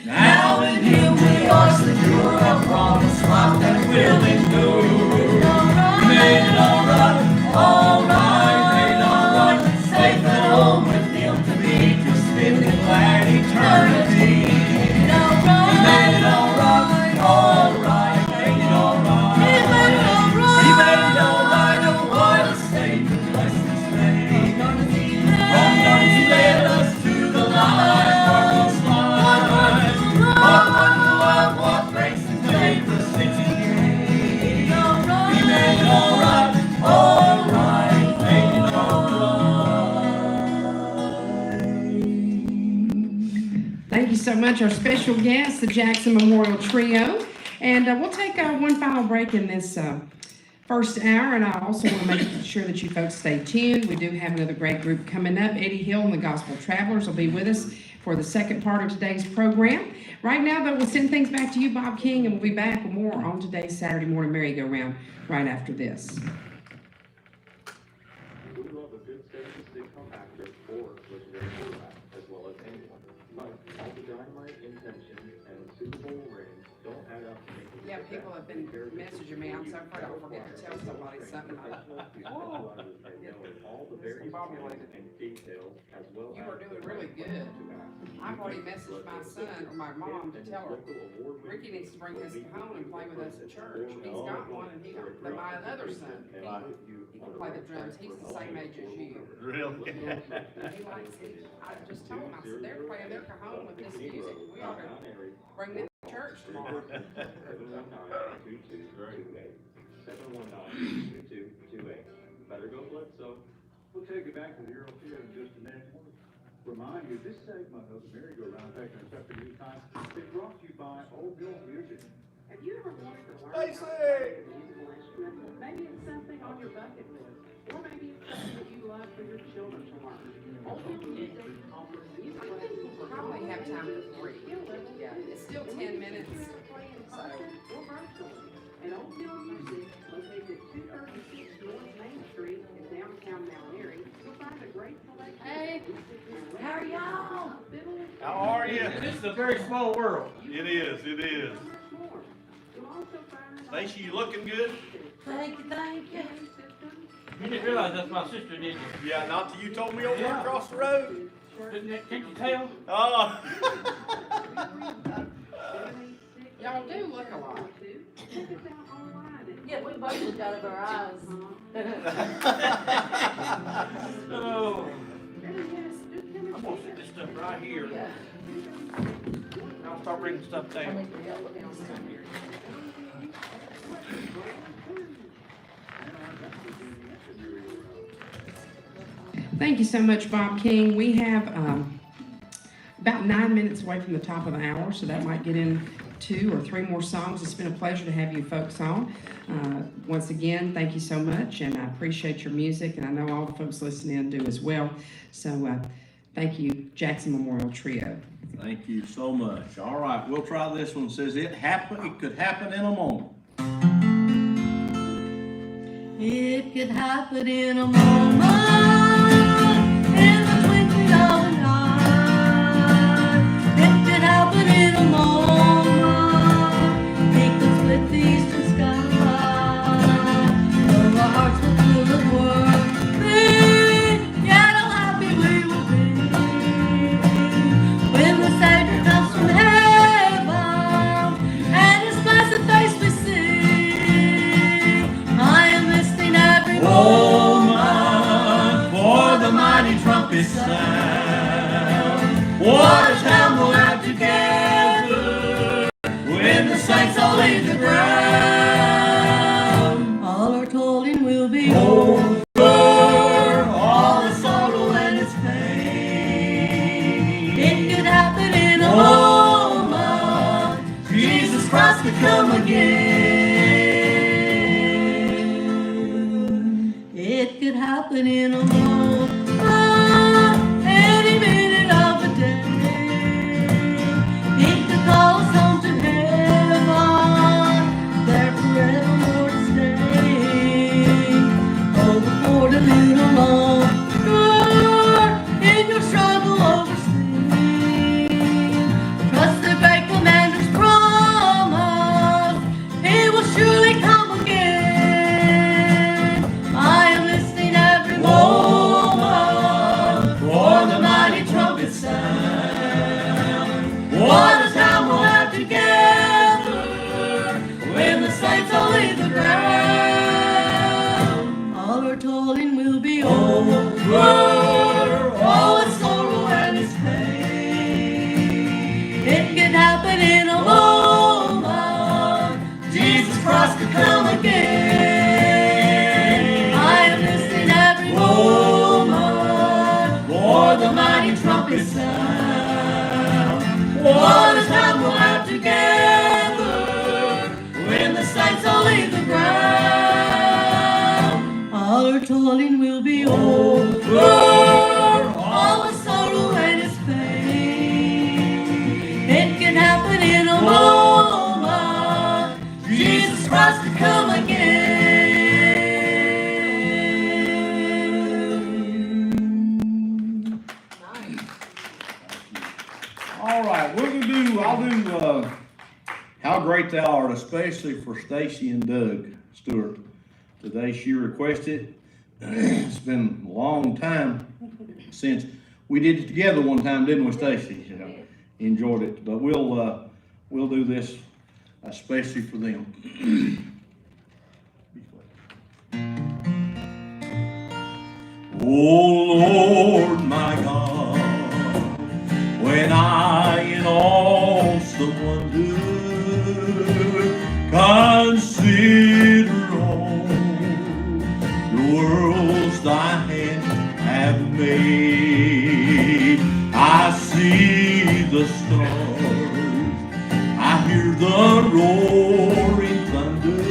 Now in Him we are secure, a promised life that will endure. He made it all right, made it all right. Safe at home with Him to be, to spend in glad eternity. He made it all right, made it all right. He made it all right, oh what a Savior, bless His name. From darkness He led us to the light, marvelous light. What wonderful love, what grace and favor since He came. He made it all right, made it all right. Thank you so much, our special guests, the Jackson Memorial Trio. And we'll take one final break in this first hour, and I also want to make sure that you folks stay tuned. We do have another great group coming up. Eddie Hill and the Gospel Travelers will be with us for the second part of today's program. Right now, though, we'll send things back to you, Bob King, and we'll be back with more on today's Saturday morning merry-go-round right after this. We love a good 76 compactor or legendary quarterback as well as anyone. But all the dynamite intentions and Super Bowl rings don't add up to making Yeah, people have been messaging me. I'm so afraid I'll forget to tell somebody something. all the various points and details as well You are doing really good. I've already messaged my son or my mom to tell her, Ricky needs to bring this home and play with us at church. He's got one, and my other son, he can play the drums. He's the same age as you. Really? And he likes it. I just told him, I said, they're playing their cajon with this music. We ought to bring them to church tomorrow. 719-2228. Better go Bledsoe. We'll take you back to the Earl Theater in just a minute. Remind you, this segment of the merry-go-round taking us up to new time is brought to you by Old Bill Music. Have you ever wanted to learn Hey, how to say. play a musical instrument? Maybe it's something on your bucket list, or maybe it's something that you love for your children to learn. Old Bill Music offers music lessons for Probably have time for free. Yeah, it's still 10 minutes. play in person or virtually. And Old Bill Music, located at 236 North Main Street in downtown Mount Airy, you'll find a great selection. Hey, how are y'all? How are you? This is a very small world. It is, it is. Stacy, you looking good? Thank you, thank you. You didn't realize that's my sister, did you? Yeah, not till you told me over across the road. Can't you tell? Oh. Y'all do look alike. Yeah, we both looked out of our eyes. Oh. I'm gonna set this stuff right here. I'll start bringing stuff down. Thank you so much, Bob King. We have about 9 minutes away from the top of the hour, so that might get in 2 or 3 more songs. It's been a pleasure to have you folks on. Once again, thank you so much, and I appreciate your music, and I know all the folks listening do as well. So thank you, Jackson Memorial Trio. Thank you so much. All right, we'll try this one. It says it could happen in a moment. It could happen in a moment, in the twinkling of an eye. It could happen in a moment. He could split the eastern sky. Though our hearts were full of worry, yet how happy we will be when the Savior comes from heaven and His blessed face we see. I am listening every moment for the mighty trumpet sound. What a time we'll have together when the saints all leave the ground. all our toiling will be Over all the sorrow and its pain. It could happen in a moment Jesus Christ could come again. It could happen in a moment, any minute of the day. He could call us home to heaven, there forevermore to stay. Oh, before the little longer in your struggle over sin, trust the great commander's promise, He will surely come again. I am listening every Moment for the mighty trumpet sound. What a time we'll have together when the saints all leave the ground. all our toiling will be Over all its sorrow and its pain. It could happen in a Moment Jesus Christ could come again. I am listening every Moment for the mighty trumpet sound. What a time we'll have together when the saints all leave the ground. all our toiling will be Over all the sorrow and its pain. It could happen in a moment Jesus Christ could come again. All right, I'll do How Great Thou Art, especially for Stacy and Doug Stewart. Today she requested. It's been a long time since we did it together one time, didn't we, Stacy? Enjoyed it, but we'll do this especially for them. Oh Lord, my God, when I in awesome wonder consider all the worlds thy hands have made, I see the stars, I hear the roaring thunder,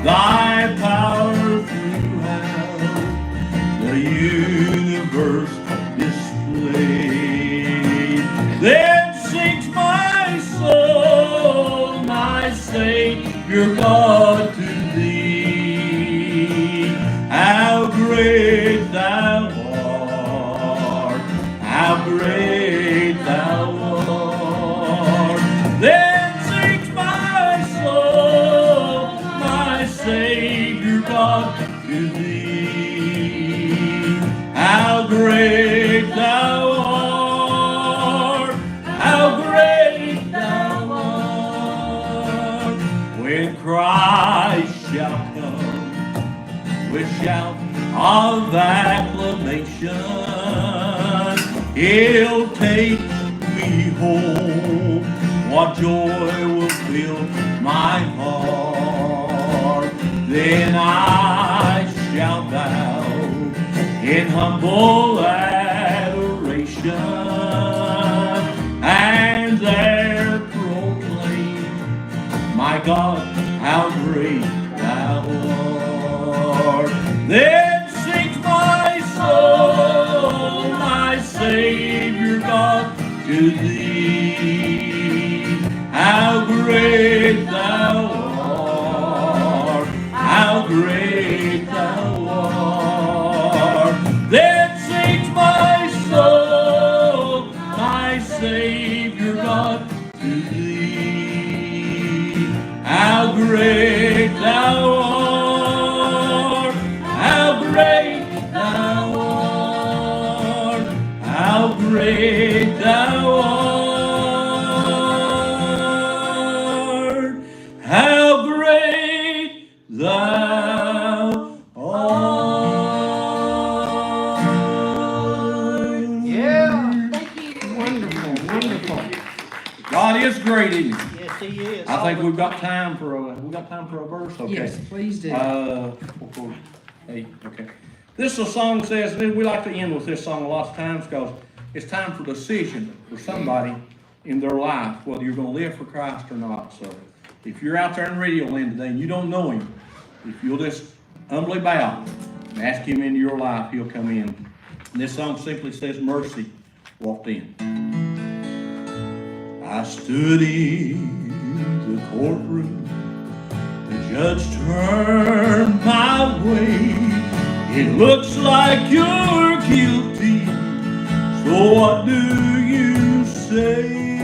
thy power throughout the universe displayed. Then sings my soul, my Savior God, to thee. How great thou art, how great thou art. Then sings my soul, my Savior God, to thee. How great thou art, how great thou art. When Christ shall come with shout of acclamation, He'll take me home. What joy will fill my heart. Then I shall bow humble adoration, and there proclaim, my God, how great thou art. Then sings my soul, my Savior God, to thee. How great thou art, how great thou art. Then sings my soul, my Savior God, to thee. How great thou art, how great thou art, how great thou art, how great thou art. Yeah. Wonderful, wonderful. God is great, isn't he? Yes, he is. I think we've got time for a verse, okay? Yes, please do. Hey, okay. This song says, we like to end with this song a lot of times because it's time for decision for somebody in their life, whether you're going to live for Christ or not. So if you're out there in radio land today and you don't know him, if you'll just humbly bow and ask him into your life, he'll come in. And this song simply says, mercy walked in. I stood in the courtroom, the judge turned my way. It looks like you're guilty, so what do you say?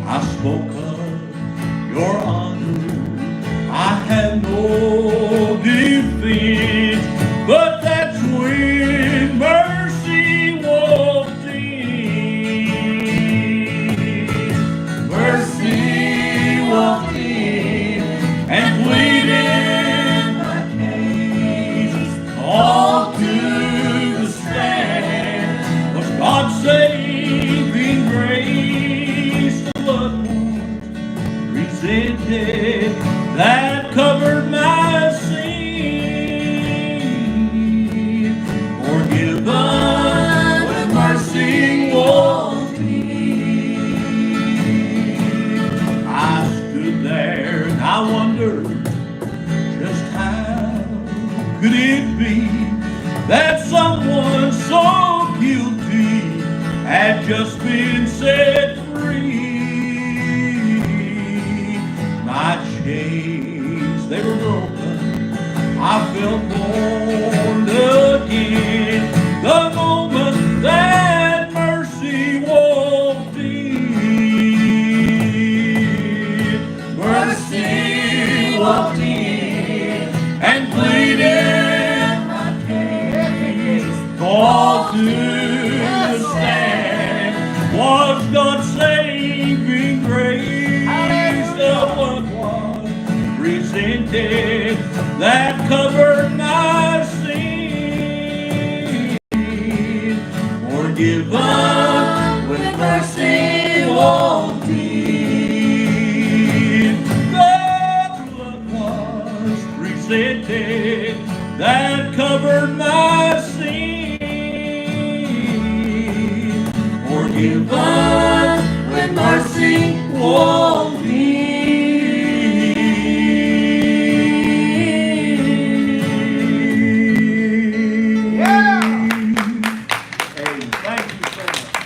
I spoke of your honor, I had no defense, but that's when mercy walked in. Mercy walked in and pleaded my case. All to the stand was God's saving grace. The blood presented that covered my sin. Forgiven when mercy walked in. I stood there and I wondered just how could it be that someone so guilty had just been set free. My chains, they were broken, I felt born again the moment that mercy walked in. Mercy walked in and pleaded my case. Called to the stand was God's saving grace. The blood was presented that covered my sin. Forgiven when mercy walked in. The blood was presented that covered my sin. Forgiven when mercy walked in.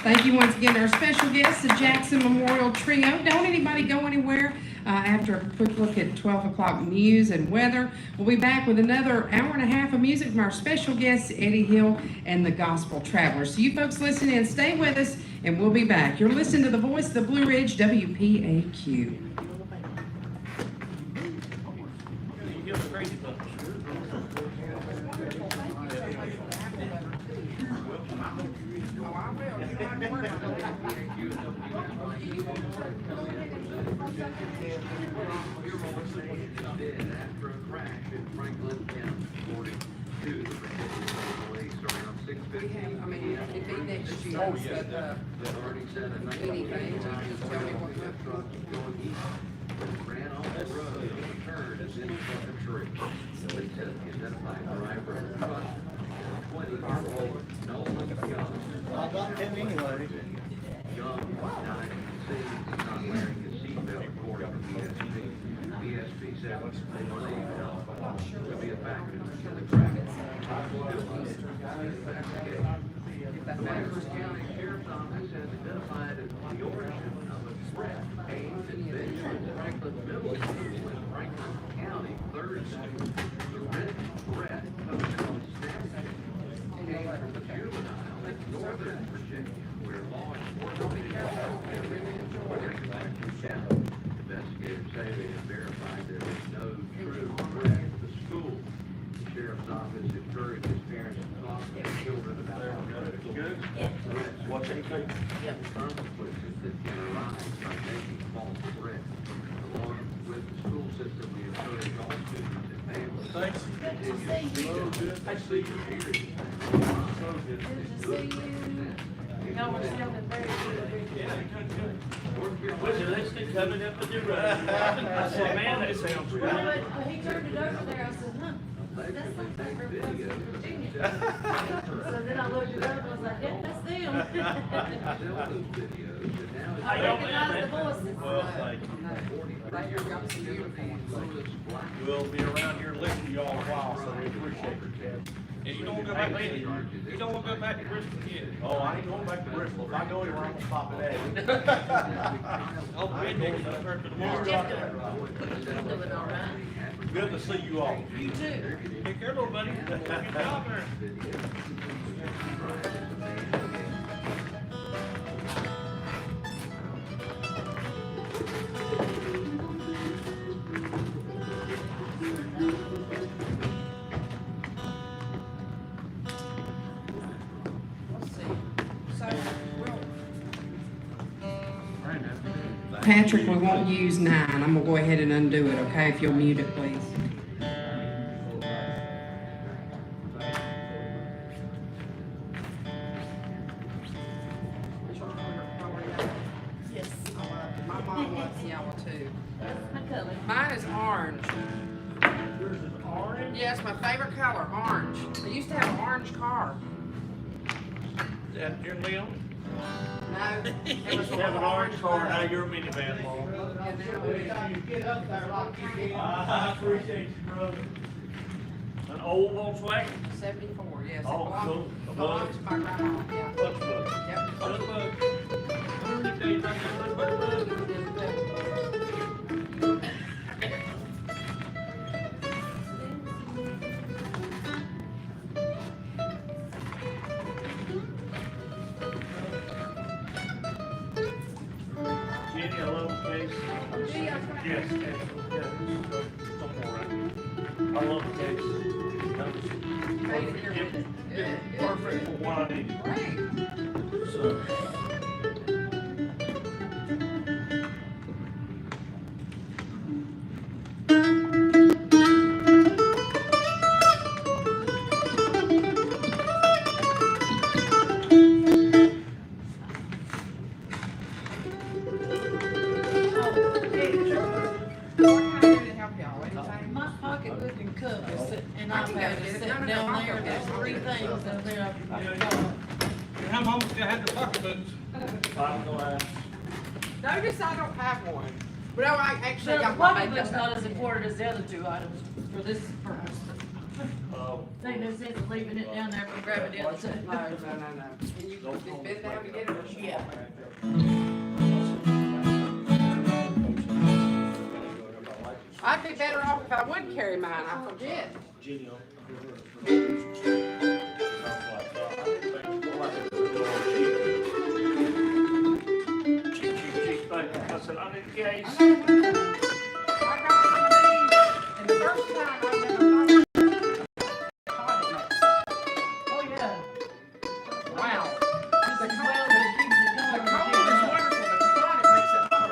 Thank you once again to our special guests, the Jackson Memorial Trio. Don't anybody go anywhere after a quick look at 12 o'clock news and weather. We'll be back with another hour and a half of music from our special guests, Eddie Hill and the Gospel Travelers. So you folks listen in, stay with us, and we'll be back. You're listening to the voice of the Blue Ridge, WPAQ. After a crash in Franklin County, according to the police, around 6:15. I mean, if he next year, Oh, yes, that already said a anything, just tell me what that truck was going east, but it ran off the road and turned and then struck a tree. So it as the identified driver of the truck, 20-year-old Nolan Young. I got 10 anyway. Young died in the scene, not wearing his seatbelt according to BSP. BSP said they believe to be a factor in the crash. Still under investigation. Rikers County Sheriff's Office has identified the origin of a threat aimed at veterans at Franklin Middle School in Franklin County Thursday. The written threat posted on Snapchat came from a juvenile in Northern Virginia, where law enforcement investigators say they have verified there is no true threat to the school. The sheriff's office encourages parents to talk to their children about how critical threats What's it take? consequences that can arise by making false threats. Along with the school system, we encourage all students and families Thanks. to continue to see your peers. Y'all were sounding very good. Was it listening coming up with the road? I said, man, that sounds Well, right. but when he turned it over there, I said, huh, that's Allegedly like take River videos West, of Virginia. themselves. So then I looked it up and was like, yeah, that's them. Sell those videos, and now it's. I recognize the voices. Well, thank you. Right here, we got some uniforms. We'll be around here listening to y'all a while, so we appreciate it, Ted. And you don't want to go back later. You don't want to go back to Bristol yet. Oh, I ain't going back to Bristol. If I go anywhere, I'm gonna stop at Eddie. Oh, we're doing the first of tomorrow. He's doing all right. Good to see you all. You too. Take care, little buddy. Good job there. Let's see. So, Patrick, we won't use 9. I'm gonna go ahead and undo it, okay? If you'll mute it, please. Yes. My mom wants yellow too. That's my color. Mine is orange. Yours is orange? Yes, my favorite color, orange. I used to have an orange car. Is that your Leon? No, it You was used to have an orange car, now you're a minivan, Mom. I appreciate you, brother. An old Volkswagen? 74, yes. It Oh, belonged- cool. belonged to my grandma, yeah. What's the? Yep. Jenny, I love the case. Yes, yes, yes. Don't worry. I love the case. It's perfect for what I need. Great. So. What can I do to help y'all? Anything? My pocketbook and cup is sitting, and I can go iPad get is it. sitting No, no, down no, there. I'll go There's get it. 3 things down there. I forgot. How long still have the pocketbooks? I'm glad. Notice I don't have one. But no, I actually The got my pocketbook's makeup. not as important as the other 2 items for this purpose. Oh. Ain't no sense in leaving it down there for grabbing the other two. No. Can you just bend down to get it or should I? Yeah. I'd be better off if I would carry mine, I forget. Jenny, I said, I need a case. I got some of these, and the first time I never thought of it. Oh, yeah. Wow. This is well that keeps it The going. cold is wonderful, but the thought it makes it hot.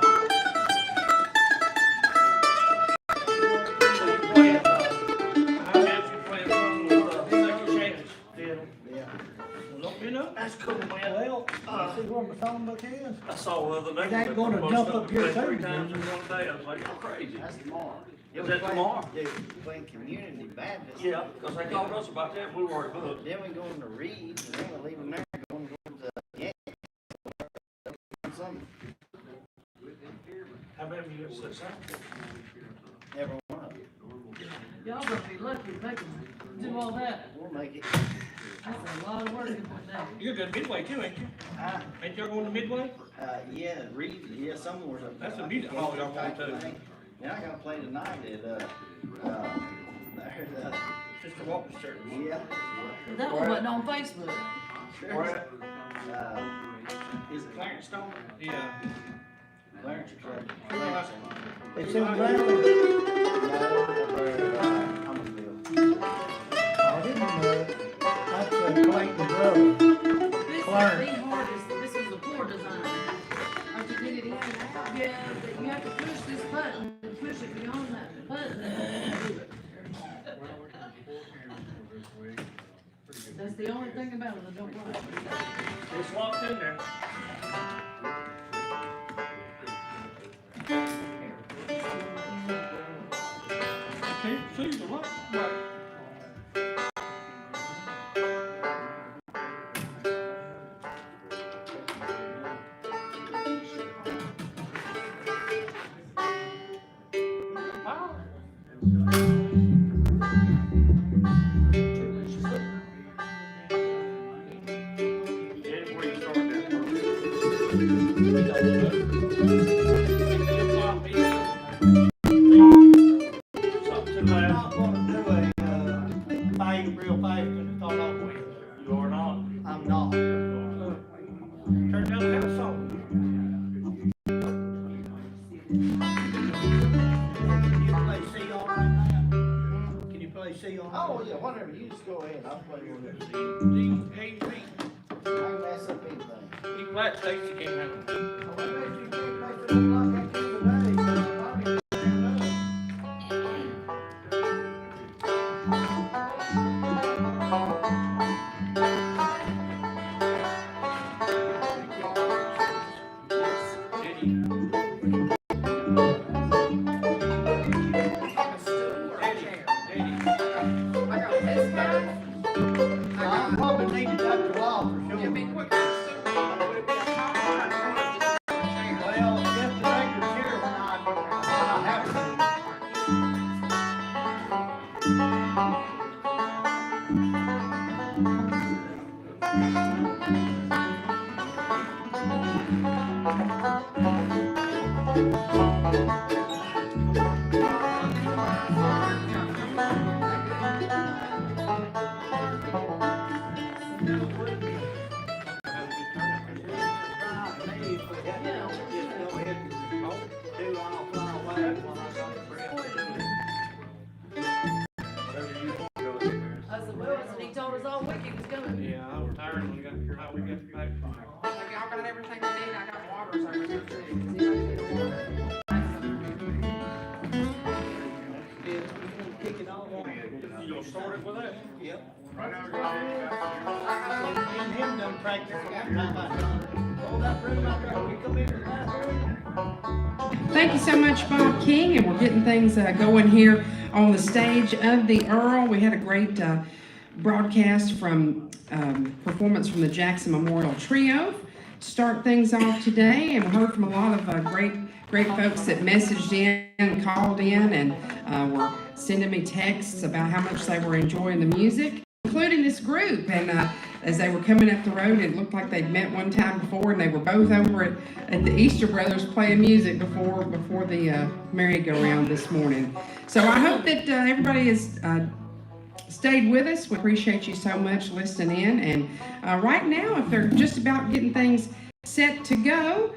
I have you playing around with second chance, Dale. Let me know. That's cool, man. Well, see where my phone much it is? I saw one the other day. It ain't gonna jump up here Three soon. times in one day. I was like, you're crazy. That's tomorrow. Is that tomorrow? Yeah, we playing Community Baptist. Yeah, because they called us about that. We were already booked. Then we go into Reed, and then we leave them there, going to Yankees. Something. How many of you have said something? Every one of them. Y'all gonna be lucky if they can do all that. We'll make it. That's a lot of work to put down. You're going to Midway too, ain't you? Ain't y'all going to Midway? Yeah, Reed, yeah, somewhere's up there. That's a music hall y'all going to. Then I gotta play tonight at, Sister Walker's church. yeah. That one wasn't on Facebook. Where? Is it Clarence Stone? Yeah. Clarence or Trevor? It's in Brown. No, over, Thomasville. I didn't know. That's Clayton Road. This Clarence. is the hardest, this is the poor design. Oh, you did it in and out? Yeah, that you have to push this button and push it beyond that button and do it. That's the only thing about it I don't like. It's locked in there. Can't see the lock. I'm gonna do a, fight real fast to start off with. You are not. I'm not. Turn down the house song. Can you play C on right now? Can you play C on? Oh, yeah, whatever, you just go ahead, I'll play whatever. D, A, B. I can mess up anything. E flat, Stacy can't handle it. I bet you can't mess it up like that today, so I can I probably need to touch the wall for sure. It'd be quicker. Would it be a car or a chair? Well, just the regular chair when I have to. I said, well, and he told us all week he was coming. Yeah, I was tired when we got how we got back. Have y'all got everything you need? I got waters over here too. Does anybody need a water? Kick it on. You gonna start it with that? Yep. Right now, we're gonna Me and him done practice. Hold that room out there. We come in the bathroom. Thank you so much, Bob King, and we're getting things going here on the stage of the Earl. We had a great broadcast from performance from the Jackson Memorial Trio to start things off today, and we heard from a lot of great folks that messaged in, called in, and were sending me texts about how much they were enjoying the music, including this group. And as they were coming up the road, it looked like they'd met one time before, and they were both over at the Easter Brothers playing music before the merry-go-round this morning. So I hope that everybody has stayed with us. We appreciate you so much listening in. And right now, if they're just about getting things set to go,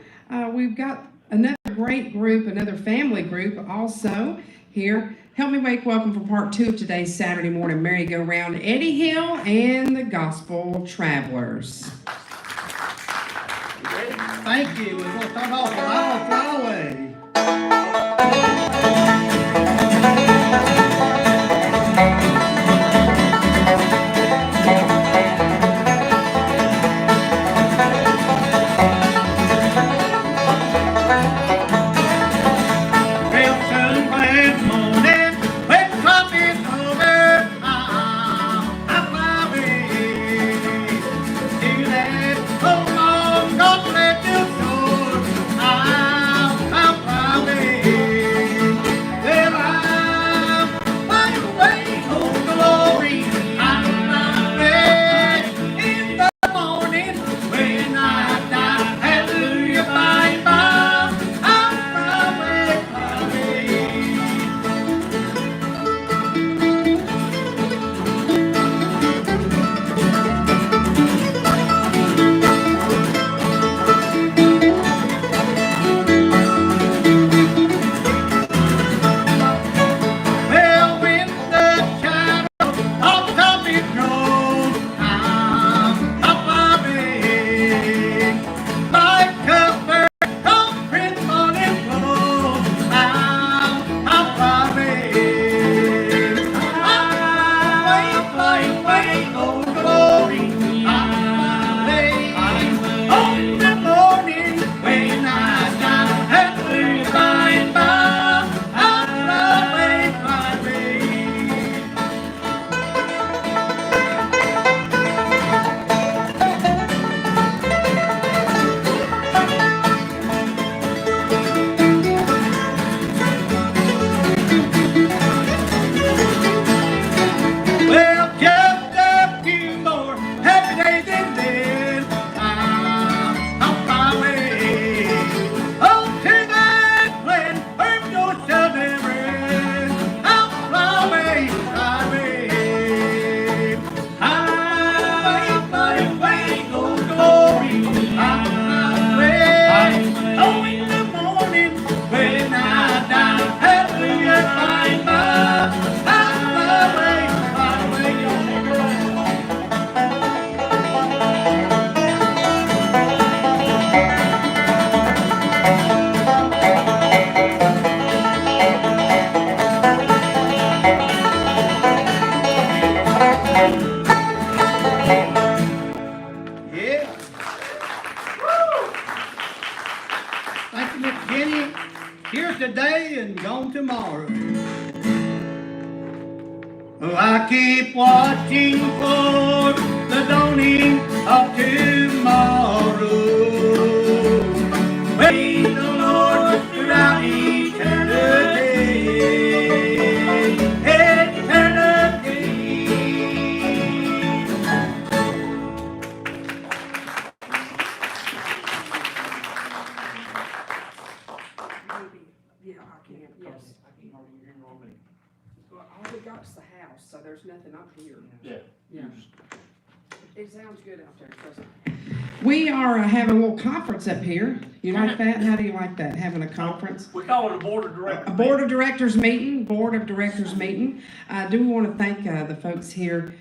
we've got another great group, another family group also here. Help me welcome for part 2 of today's Saturday morning merry-go-round, Eddie Hill and the Gospel Travelers. Thank you. We're going to start off with I'll Fly Away. that morning when coffee's over, I'm my way to that old long gone red shore. I'm my way. Well, I'm my way, oh glory. I'm my way in the morning when I die. Hallelujah, bye bye. I'm my way, my way. Well, when the shadow of coffee grows, I'm up my way. My comfort, oh, Prince morning glow, I'm up my way. Way, oh glory, I'm my way. On the morning when I die, hallelujah, by and by, I'm my way, my way. Well, just a few more happy days and then I'm on my way. Oh, to that land where no shall never end. I'm my way, my way. I'm my way, oh glory. I'm my way. Oh, in the morning when I die, hallelujah, by and by. I'm my way, my way. Yeah. Thank you, Miss Jenny. Here's today and gone tomorrow. Oh, I keep watching for the dawning of tomorrow. Praise the Lord throughout eternity. Eternity. Yeah, I can, yes. Well, all we got is the house, so there's nothing up here. Yeah. Yeah. It sounds good out there, doesn't it? We are having a little conference up here. You like that? How do you like that, having a conference? We call it a board of directors. A board of directors meeting. I do want to thank the folks here.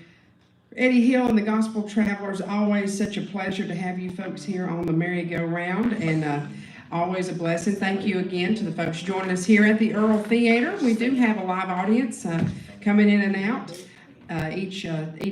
Eddie Hill and the Gospel Travelers, always such a pleasure to have you folks here on the merry-go-round, and always a blessing. Thank you again to the folks joining us here at the Earl Theater. We do have a live audience coming in and out each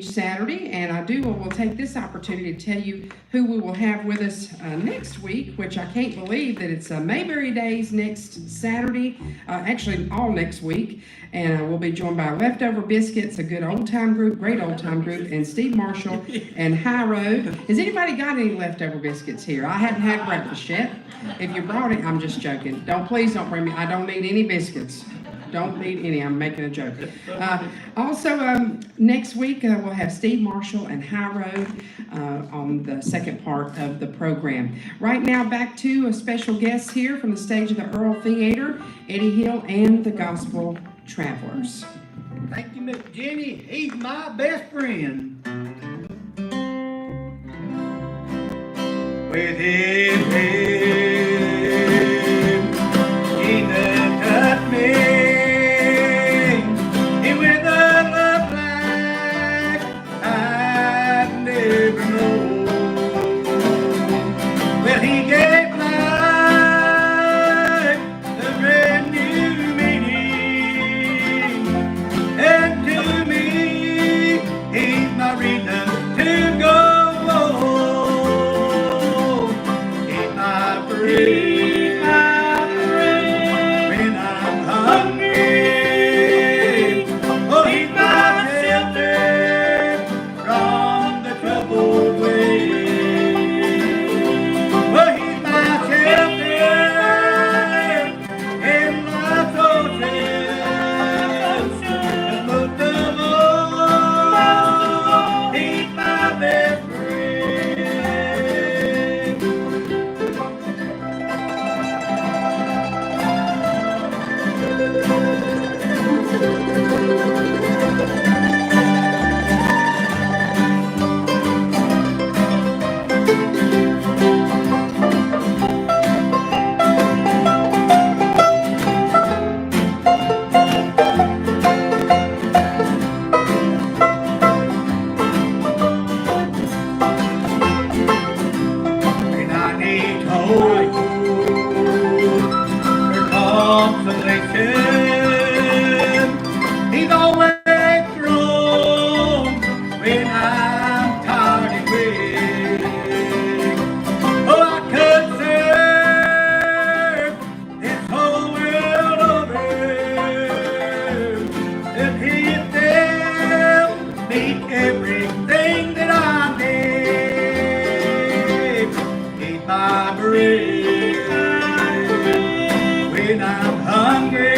Saturday, and I will take this opportunity to tell you who we will have with us next week, which I can't believe that it's Mayberry Days next Saturday, actually all next week, and we'll be joined by Leftover Biscuits, a good old-time group, great old-time group, and Steve Marshall and High Road. Has anybody got any leftover biscuits here? I hadn't had breakfast yet. If you brought it, I'm just joking. Please don't bring me, I don't need any biscuits. Don't need any, I'm making a joke. Also, next week, we'll have Steve Marshall and High Road on the second part of the program. Right now, back to a special guest here from the stage of the Earl Theater, Eddie Hill and the Gospel Travelers. Thank you, Miss Jenny. He's my best friend. With his hand, Jesus touched me. And with a love like I've never known. Well, he gave life a brand new meaning. And to me, he's my reason to go. He's my and he will meet everything that I need. Eat my bread when I'm hungry,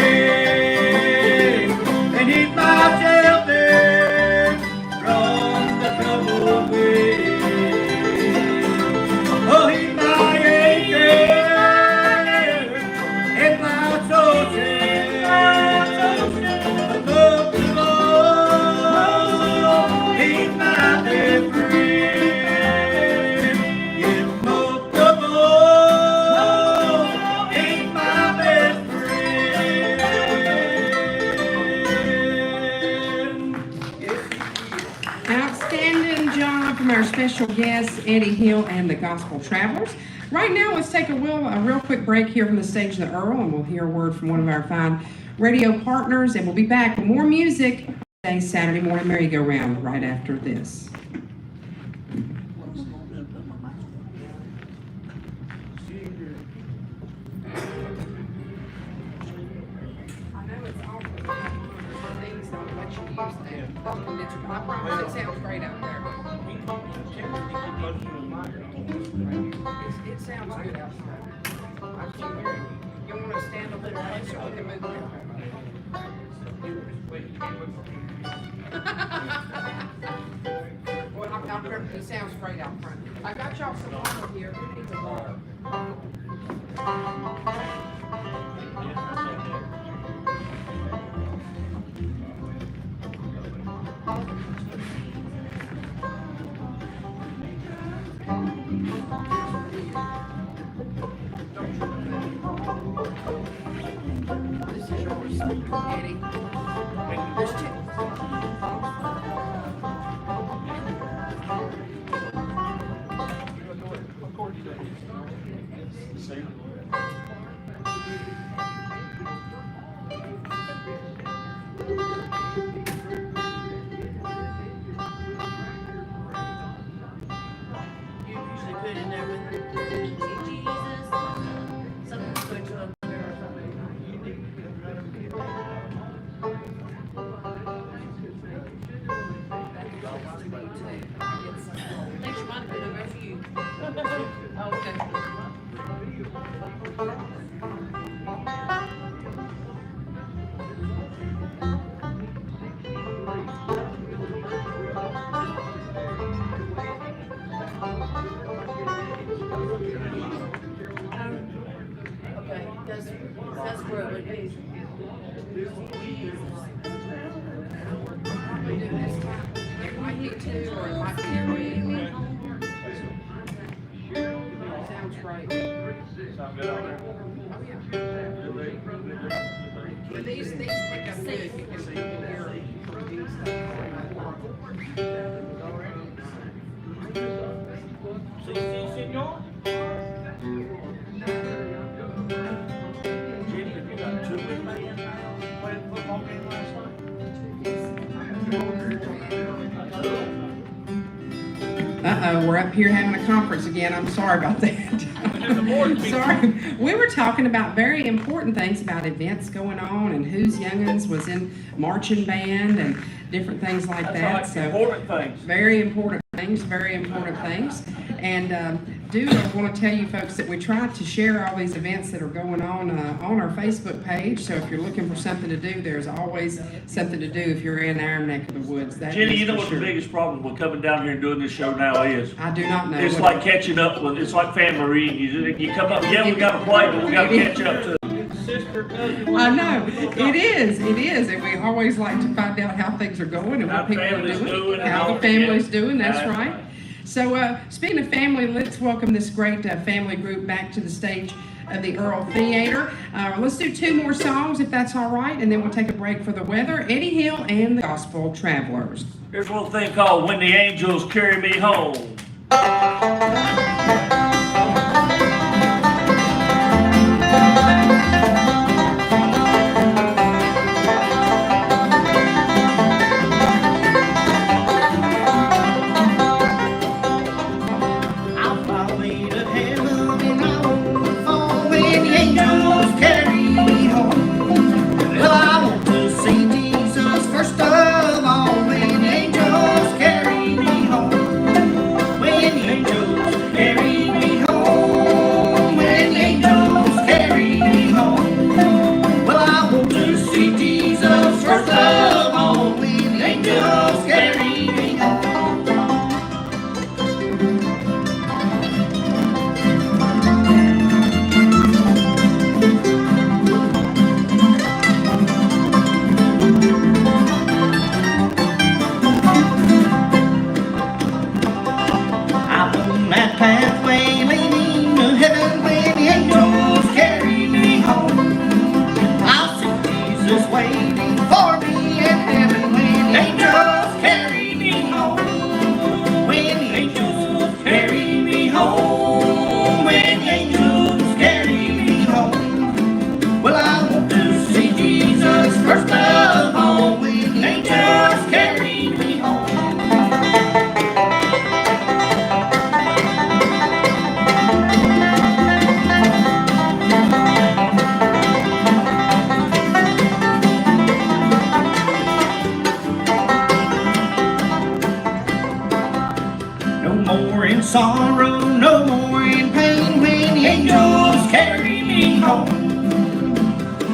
and eat my shelter from the troubled wind. Oh, he's my anchor and my soldier above the Lord. He's my best friend. Yes, most of all, he's my best friend. Yes, he is. Outstanding job from our special guests, Eddie Hill and the Gospel Travelers. Right now, let's take a real quick break here from the stage of the Earl, and we'll hear a word from one of our fine radio partners, and we'll be back with more music today's Saturday morning merry-go-round right after this. I know it's awful. Things don't let you use that. I promise it sounds great out there. It sounds good outside. I can hear you. You want to stand a little closer, we can move Well, I'm sure it sounds great out front. I got y'all some water here. Who needs a water? This is yours, Eddie. There's two. You usually put in there with Jesus, something to put to a prayer or something. Thanks, you might have been over for you. Okay. Okay, that's where it would be. Probably do this time. It might be two or it might be three. Sounds great. Sound good out there? Oh, yeah. But these pick up good because you can hear Sí, señor. Jenny, have you got two with me playing football game last night? Uh-oh, we're up here having a conference again. I'm sorry about that. Sorry. We were talking about very important things about events going on and whose young'uns was in marching band and different things like that. That's right, So important things. very important things, very important things. And I want to tell you folks that we try to share all these events that are going on our Facebook page. So if you're looking for something to do, there's always something to do if you're in our neck of the woods. That Jenny, is you know for what sure. the biggest problem with coming down here and doing this show now is? I do not know. It's what- like catching up with, it's like family reunions. You come up, yeah, we gotta play, but we gotta catch up to. I know, it is, and we always like to find out how things are going and How what people are family's doing, doing and how all the family's that. doing, that's That's right. right. So, speaking of family, let's welcome this great family group back to the stage of the Earl Theater. Let's do two more songs if that's all right, and then we'll take a break for the weather. Eddie Hill and the Gospel Travelers. There's a little thing called When the Angels Carry Me Home. I'll fly away to heaven and I won't fall when the angels carry me home. Well, I want to see Jesus waiting for me in heaven when angels carry me home. When angels carry me home. When angels carry me home. Well, I want to see Jesus first of all. When angels carry me home. No more in sorrow, no more in pain when the angels carry me home.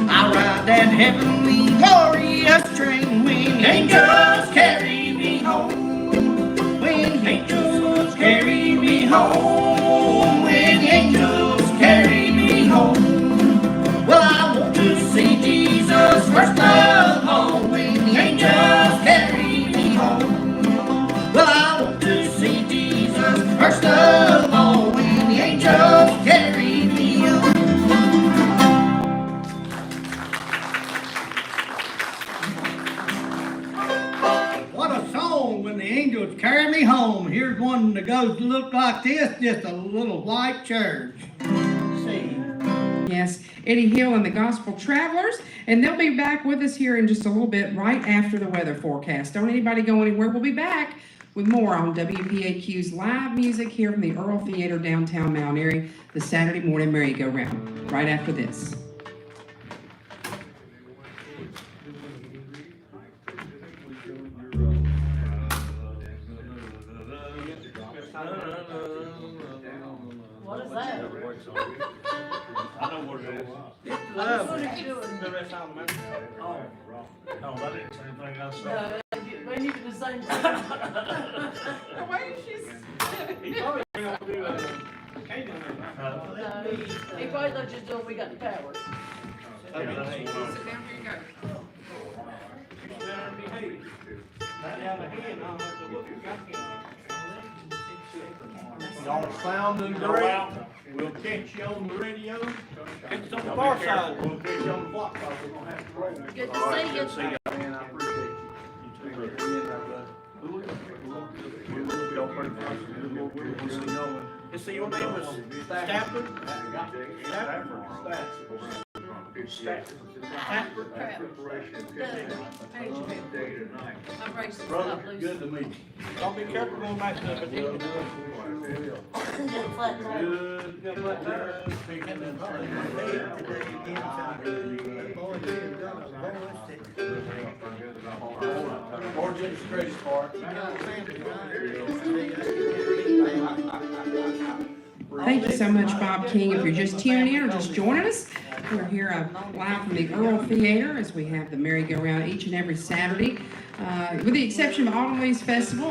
I ride that heavenly glorious train when the angels carry me home. When the angels carry me home. When the angels carry me home. Well, I want to see Jesus first of all when the angels carry me home. Well, I want to see Jesus first of all when the angels carry me home. What a song, When the Angels Carry Me Home. Here's one that goes to look like this, just a little white church. See. Yes, Eddie Hill and the Gospel Travelers, and they'll be back with us here in just a little bit right after the weather forecast. Don't anybody go anywhere. We'll be back with more on WPAQ's live music here from the Earl Theater downtown Mount Airy, the Saturday morning merry-go-round, right after this. What is that? I know what it is. What are you doing? The rest of them. Oh. No, that didn't say anything else. No, we need the same thing. Why is she He probably ain't gonna do a cane in No, he probably thought you doing, we got the power. Sit down, here you go. Y'all sounding great. We'll catch you on the radio. It's on the far side. We'll catch you on the block side. We're gonna have to roll. Good to see you. Good to see you. Man, I appreciate you. You too, brother. Let's see, your name was Stafford? I'm racist. Brother, good to meet you. Don't be careful going back to the Get a flat tire. Good, good, good. Or just credit card. Thank you so much, Bob King. If you're just tuning in or just joining us, we're here live from the Earl Theater as we have the merry-go-round each and every Saturday. With the exception of Autumn Leaves Festival,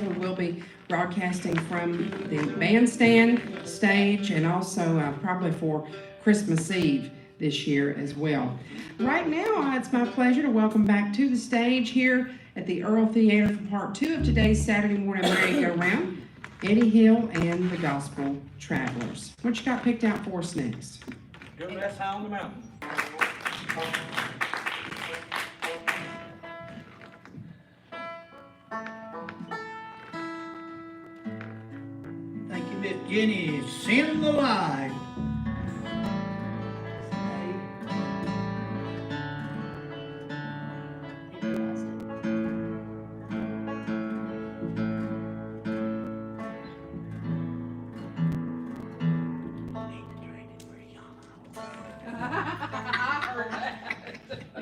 we will be broadcasting from the bandstand stage and also probably for Christmas Eve this year as well. Right now, it's my pleasure to welcome back to the stage here at the Earl Theater for part 2 of today's Saturday morning merry-go-round, Eddie Hill and the Gospel Travelers. What you got picked out for us next? Go rest high on the mountain. Thank you, Miss Jenny. Send the light.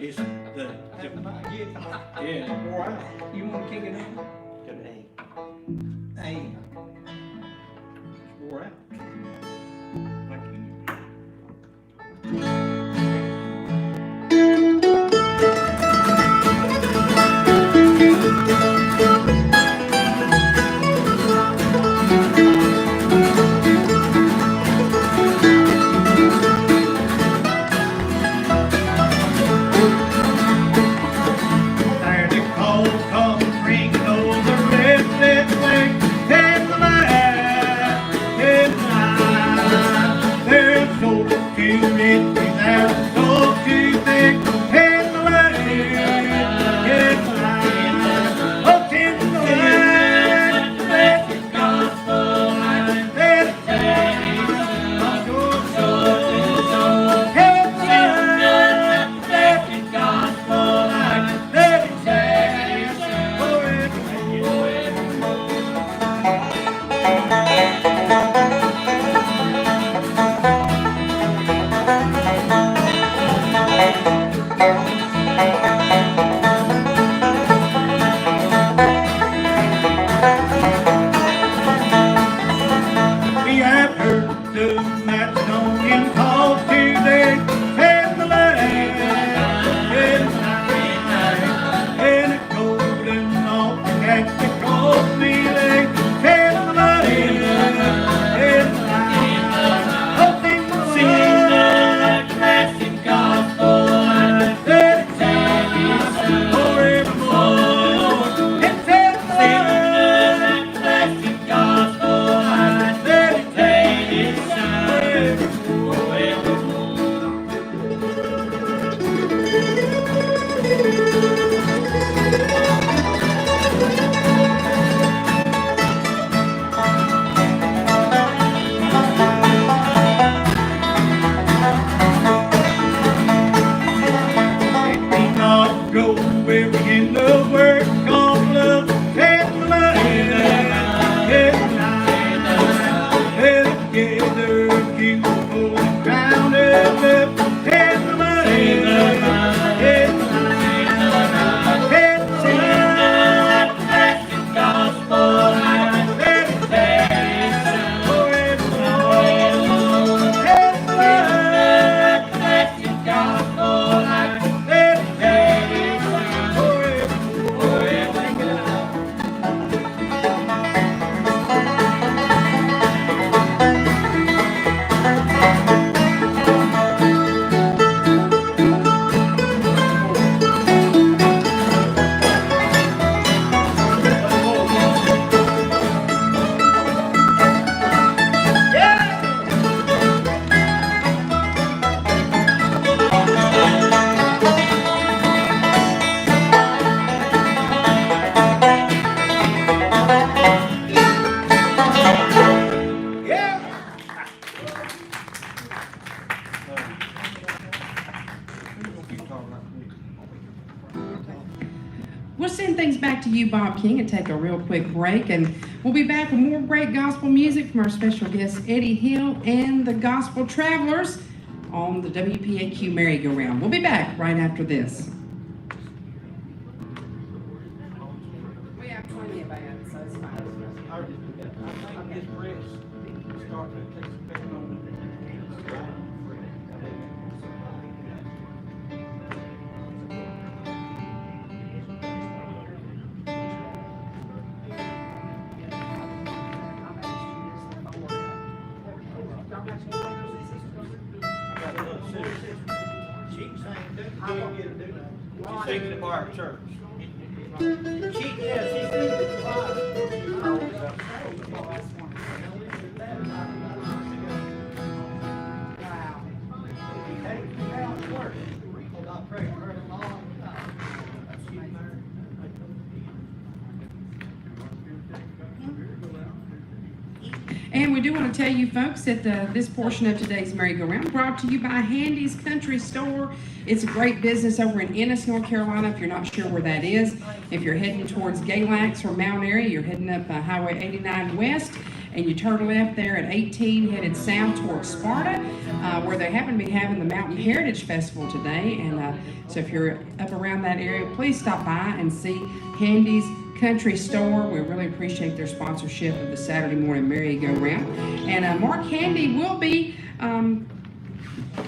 It's yeah, wore out. You want to kick it in? To the A. A. It's wore out. Thank you. Head go wherever in the world, 'cause love has money. Together, keep the whole crown of love has money. We'll send things back to you, Bob King, and take a real quick break. And we'll be back with more great gospel music from our special guests, Eddie Hill and the Gospel Travelers, on the WPAQ merry-go-round. We'll be back right after this. We have plenty of bands, so it's fine. She's singing at our church. She's singing at the choir. And we do want to tell you folks that this portion of today's merry-go-round brought to you by Handy's Country Store. It's a great business over in Ennis, North Carolina, if you're not sure where that is. If you're heading towards Galax or Mount Airy, you're heading up Highway 89 West, and you turn left there at 18, headed south towards Sparta, where they happen to be having the Mountain Heritage Festival today. And so if you're up around that area, please stop by and see Handy's Country Store. We really appreciate their sponsorship of the Saturday morning merry-go-round. And Mark Handy will be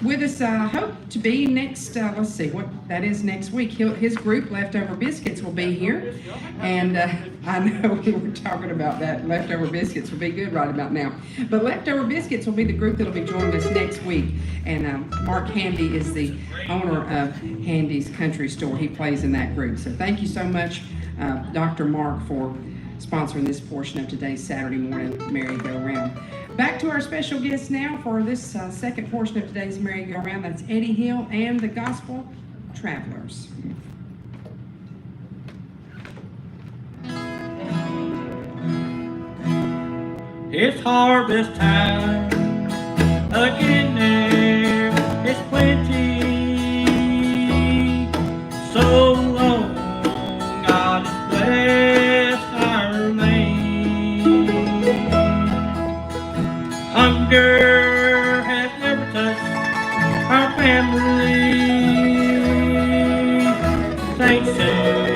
with us, hope to be next, let's see, what that is next week. His group, Leftover Biscuits, will be here. And I know we were talking about that. Leftover Biscuits will be good right about now. But Leftover Biscuits will be the group that will be joining us next week. And Mark Handy is the owner of Handy's Country Store. He plays in that group. So thank you so much, Dr. Mark, for sponsoring this portion of today's Saturday morning merry-go-round. Back to our special guests now for this second portion of today's merry-go-round. That's Eddie Hill and the Gospel Travelers. It's harvest time again there, it's plenty. So long, God has blessed our land. Hunger has never touched our family. Saints said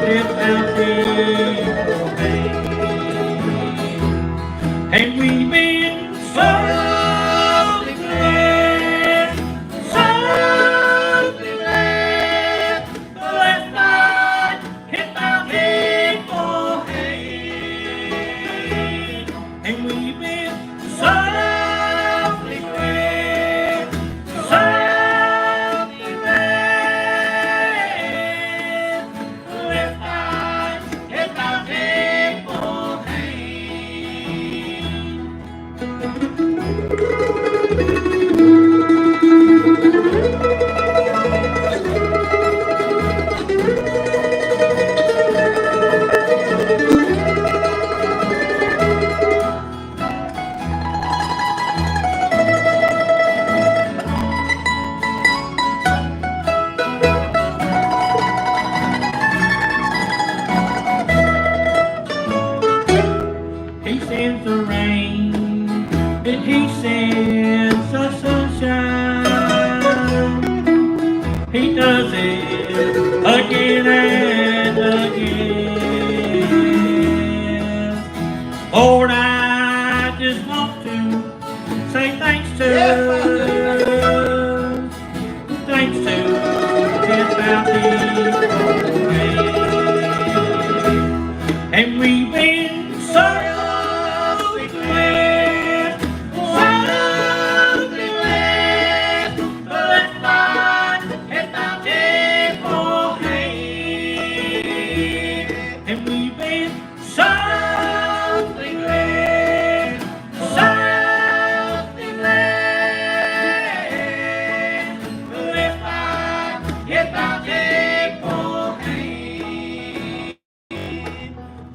it's bounty for pain. And we've been so blessed, blessed by His bountiful hand. And we've been so blessed, blessed by His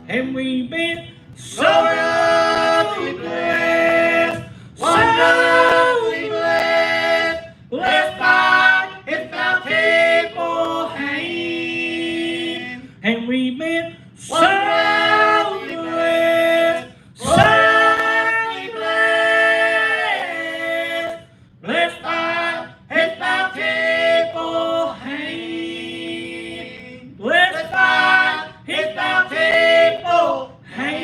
and we've been so wonderfully blessed, wonderfully blessed. Blessed by His bountiful hand, and we've been so wonderfully blessed, so wonderfully blessed. Blessed by His bountiful hand, blessed by His bountiful hand.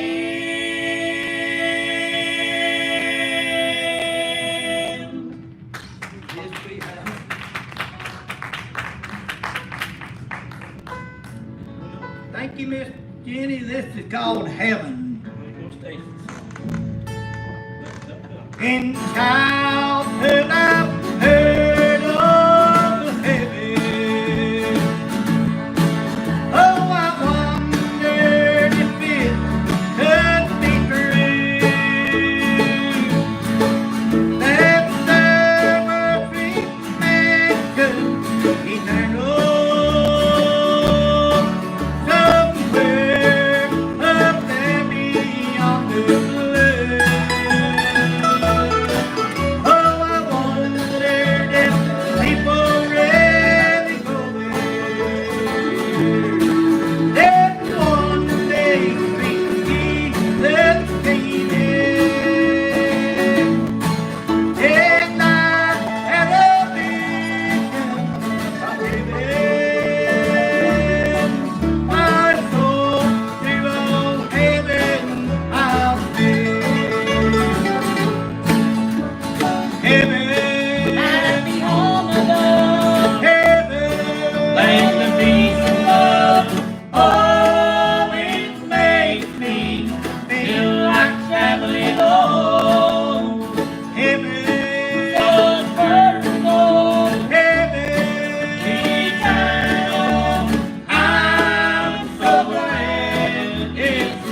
Thank you, Miss Jenny. This is called Heaven. In childhood I've heard of heaven. Oh, I wondered if it could be true that there were free mansions eternal somewhere up there beyond the blue. Oh, I wondered if people really go there. Then one day Jesus came in, and I had a vision of heaven. My soul through all heaven I'll sing. Heaven, And beyond the love, heaven, land of peace and love, always makes me feel like traveling home. heaven, God's personal, heaven. eternal. I'm so glad it's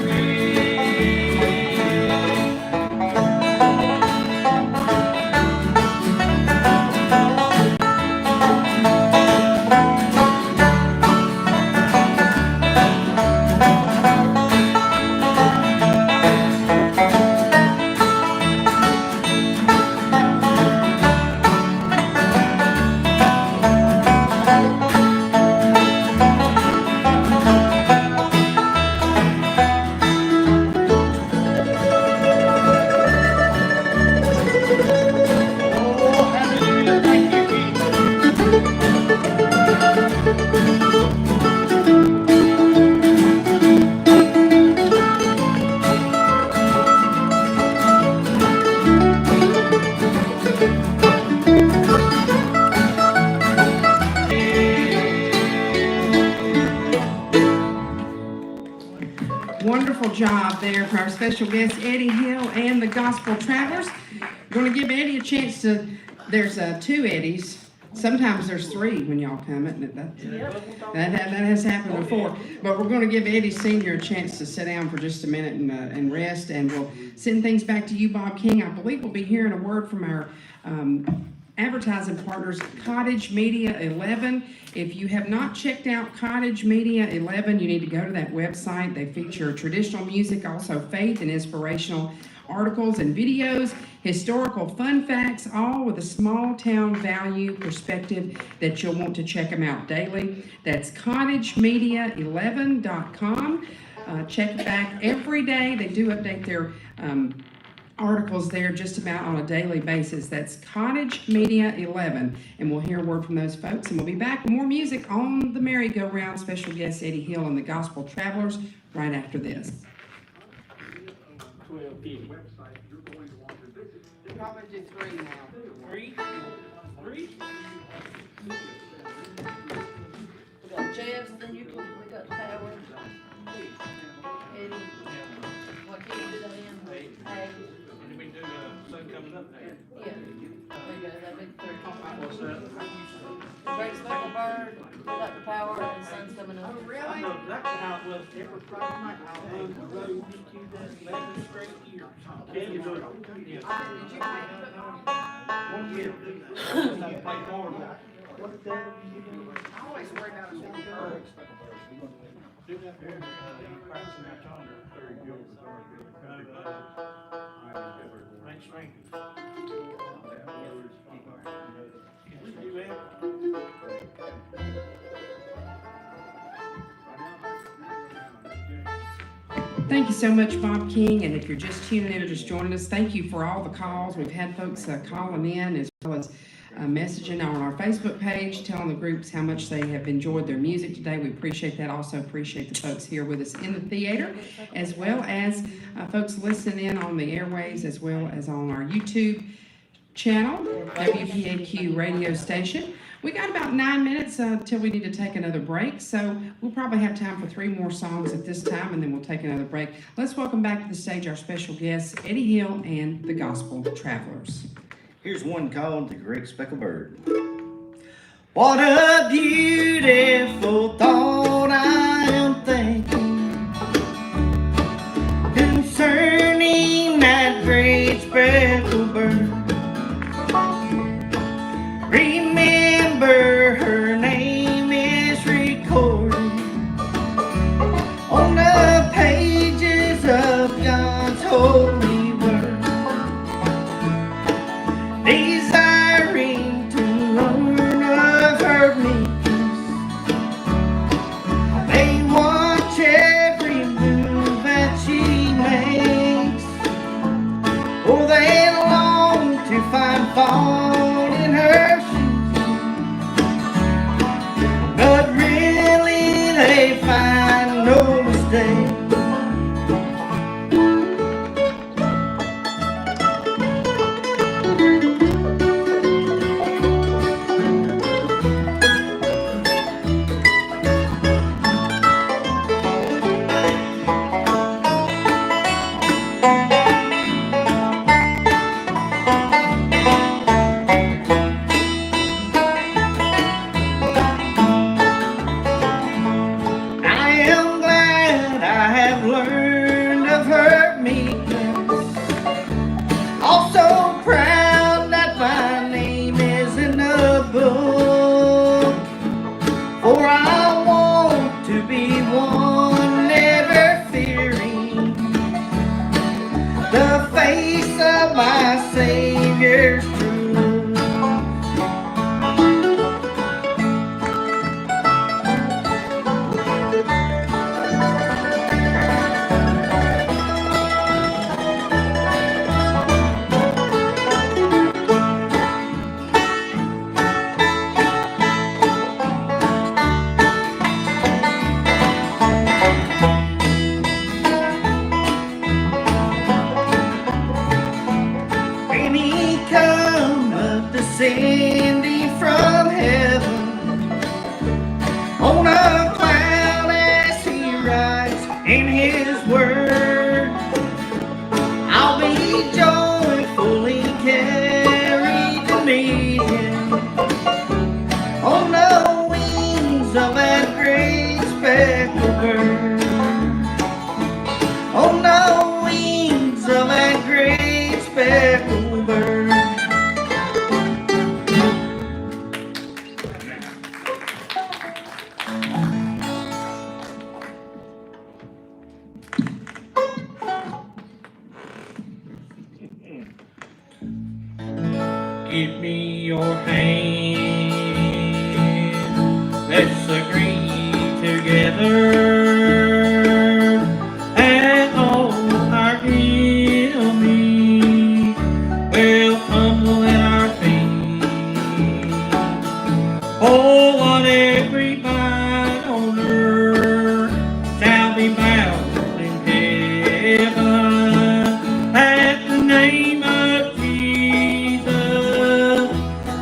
Oh, hallelujah, thank you, Jesus. Wonderful job there for our special guest Eddie Hill and the Gospel Travelers. Going to give Eddie a chance to. There's two Eddies. Sometimes there's three when y'all come, isn't it? That has happened before. But we're going to give Eddie Senior a chance to sit down for just a minute and rest, and we'll send things back to you, Bob King. I believe we'll be hearing a word from our advertising partners, Cottage Media 11. If you have not checked out Cottage Media 11, you need to go to that website. They feature traditional music, also faith and inspirational articles and videos, historical fun facts, all with a small town value perspective that you'll want to check them out daily. That's cottagemedia11.com. Check it back every day. They do update their articles there just about on a daily basis. That's Cottage Media 11. And we'll hear a word from those folks. And we'll be back with more music on the merry-go-round. Special guest Eddie Hill and the Gospel Travelers right after this. Probably do three now. Three? We got Jeff's, then you can, we got Power. Eddie. What can you do that in? Hey. And we do, sun coming up there. Yeah. There you go, that'd be three. What's that? Great Speckled Bird, we got the Power, and the sun's coming up. I know exactly how it was every Friday night. I was on the road, you that 11 straight years. Can you do it? Did you One year, I play cornhole. What the devil you doing? I always worry about it. Do Do that for me, you practicing out yonder. Make strength. Can we do that? Thank you so much, Bob King, and if you're just tuning in or just joining us, thank you for all the calls. We've had folks calling in as well as messaging on our Facebook page, telling the groups how much they have enjoyed their music today. We appreciate that. Also appreciate the folks here with us in the theater, as well as folks listening in on the airwaves, as well as on our YouTube channel, WPAQ radio station. We got about 9 minutes till we need to take another break, so we'll probably have time for 3 more songs at this time, and then we'll take another break. Let's welcome back to the stage our special guests, Eddie Hill and the Gospel Travelers. Here's one called The Great Speckled Bird. What a beautiful thought I am thinking concerning that great speckled bird. Remember, her name is recorded on the pages of God's holy word, desiring to learn of her meekness. They watch every move that she makes, oh, they long to find fault in her shoes, but really they find no mistake. Descending from heaven on a cloud as he rides in his word, I'll be joyfully carried to meet him on the wings of that great speckled bird, on the wings of that great speckled bird. Give me your hand, let's agree together, and all our enemies will humble at our feet. Oh, what every bind on earth shall be bound in heaven at the name of Jesus.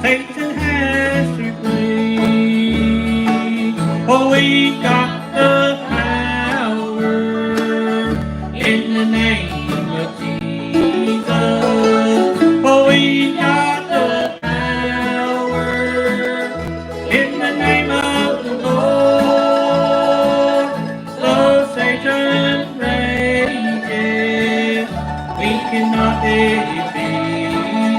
Satan has to flee. Oh, we got the power in the name of Jesus. Oh, we got the power in the name of the Lord. Though Satan rages, we cannot defeat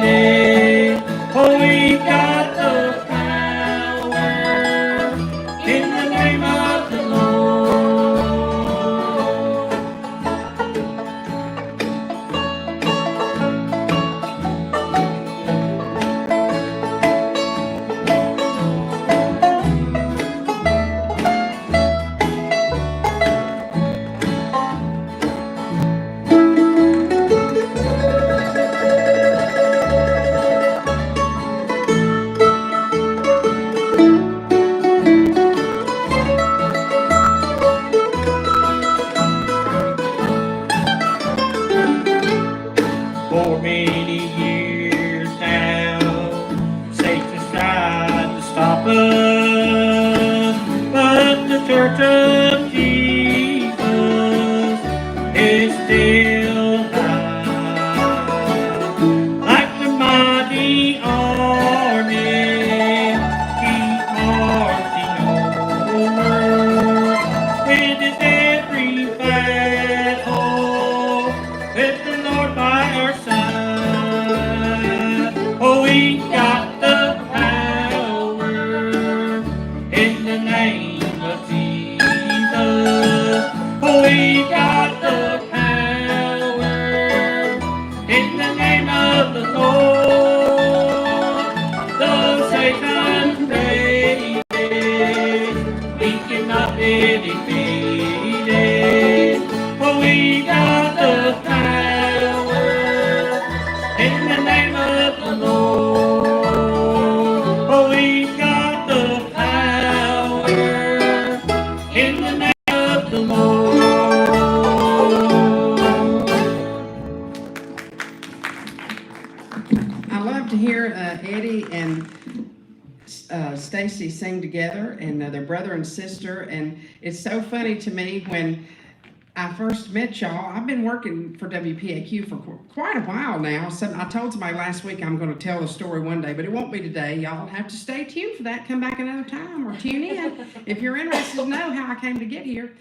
it. Oh, we got the power in the name of the Lord. heart of Jesus is still high. Like the mighty army, keep marching onward with his every battle, with the Lord by our side. Oh, we got the power in the name of Jesus. Oh, we got the power in the name of the Lord. Though Satan rages, we cannot be defeated. For we got the power in the name of the Lord. For we got the power in the name of the Lord. I love to hear Eddie and Stacy sing together, and they're brother and sister. And it's so funny to me when I first met y'all. I've been working for WPAQ for quite a while now. So I told somebody last week I'm going to tell the story one day, but it won't be today. Y'all have to stay tuned for that. Come back another time or tune in if you're interested to know how I came to get here.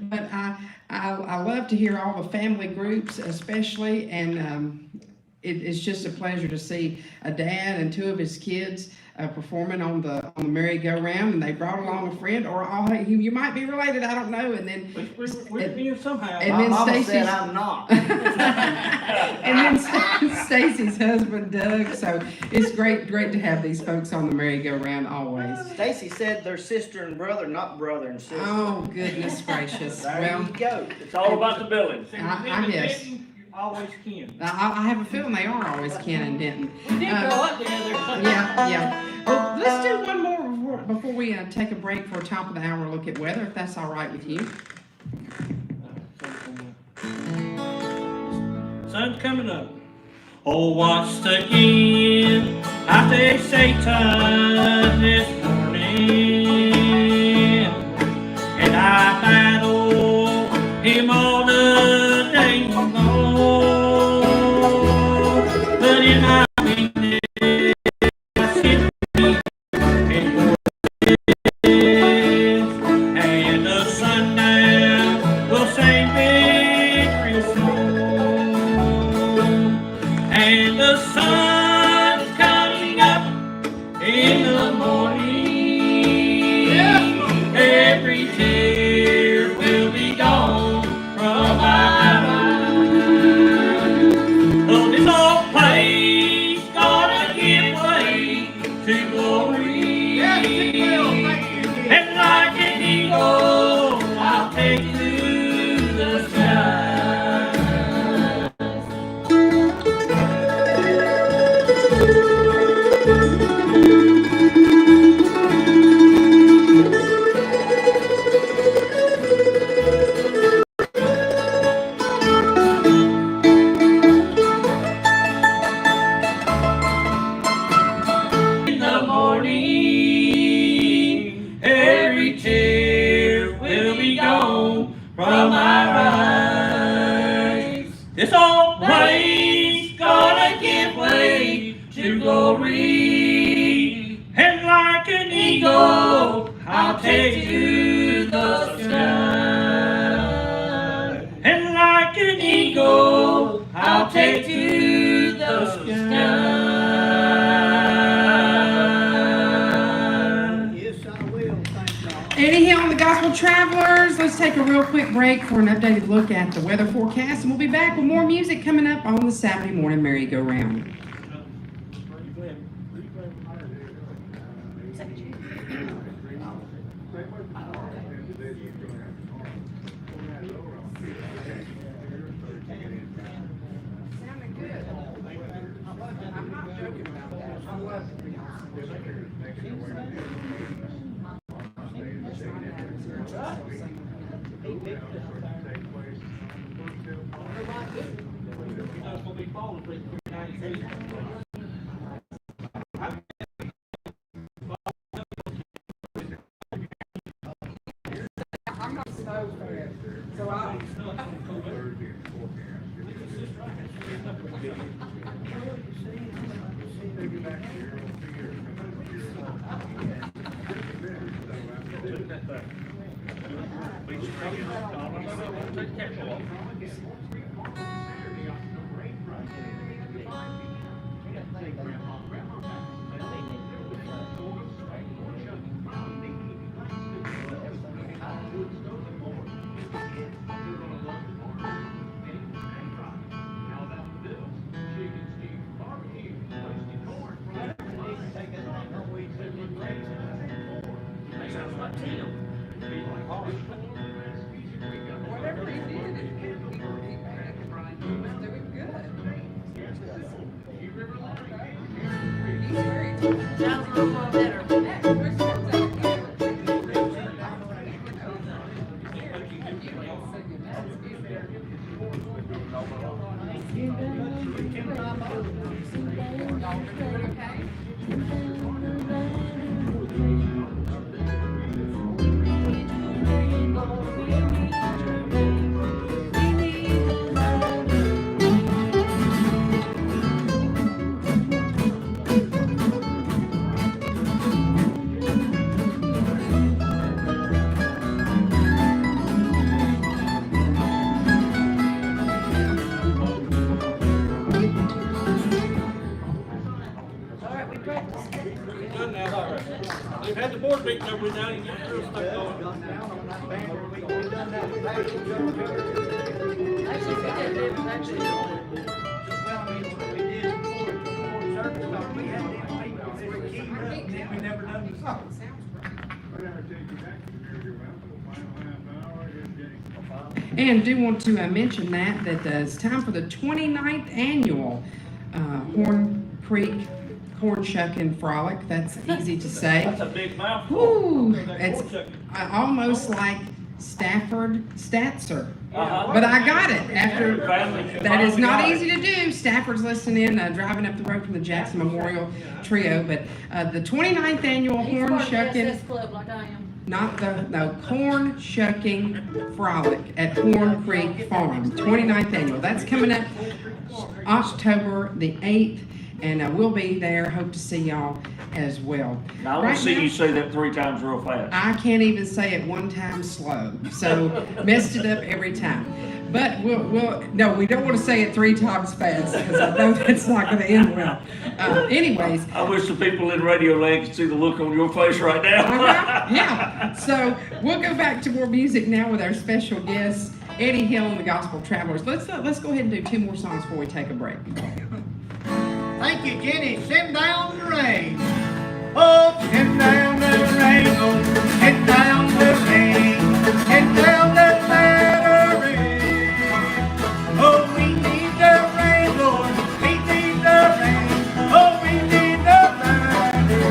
But I love to hear all the family groups, especially, and it's just a pleasure to see a dad and two of his kids performing on the merry-go-round, and they brought along a friend, or you might be related, I don't know. And then We're here somehow. and My then mama Stacy's said I'm not. and then Stacy's husband Doug. So it's great to have these folks on the merry-go-round always. Stacy said they're sister and brother, not brother and sister. Oh goodness gracious! There Well, you go. It's all about the billing. I guess. Always can. I have a feeling they are always Ken and Denton. We did grow up together. Yeah. Well, let's do one more before we take a break for a top of the hour look at weather, if that's all right with you. Sun's coming up. Oh, watched again. I faced Satan this morning, and I battled him all the day long. But in my weakness, I sit and and the sundown will sing victory song. And the sun's coming up in the morning. Every tear will be gone from my mind. Oh, this old place gonna give way to glory. And like an eagle, I'll take you to the sky. In the morning, every tear will be gone from my eyes. This old place gonna give way to glory, and like an eagle, I'll take you to the sky. And like an eagle, I'll take you to the sky. Eddie Hill and the Gospel Travelers. Let's take a real quick break for an updated look at the weather forecast, and we'll be back with more music coming up on the Saturday morning merry-go-round. Sounding good. I'm not joking about that. I love it. so fair. So I, Thursday and forecast. Take it back to your own figure. whatever he did, he was doing good. He's very talented. Sounds a little better. Yeah, Chris comes out here. All right, we practiced it. Done now. They've had the board meeting over now, you get your stuff going. Actually, we did, it was actually. Sounds great. Whatever take you back to the area, well, for the final half hour, just getting. And do want to mention that it's time for the 29th annual Horn Creek Corn Shucking Frolic. That's easy to say. That's a big mouthful. Woo, That it's corn shucking. almost like Stafford Statzer. Uh-huh. But I got it after. Family. That is not easy to do. Stafford's listening, driving up the road from the Jackson Memorial Trio. But the 29th annual He's Horn part of the Shucking, SS Club like I am. not the Corn Shucking Frolic at Horn Creek Farm, 29th annual. That's coming up October the 8th, and we'll be there. Hope to see y'all as well. Now, I want Right to see now- you say that 3 times real fast. I can't even say it one time slow, so messed it up every time. But no, we don't want to say it 3 times fast because I know that's not going to end well. Anyways, I wish the people in radio land could see the look on your face right now. yeah. So we'll go back to more music now with our special guest, Eddie Hill and the Gospel Travelers. Let's go ahead and do 2 more songs before we take a break. Thank you, Jenny. Send down the rain. Oh, send down the rain. Oh, send down the rain. Send down the latter rain. Oh, we need the rain, Lord. We need the rain. Oh, we need the latter rain.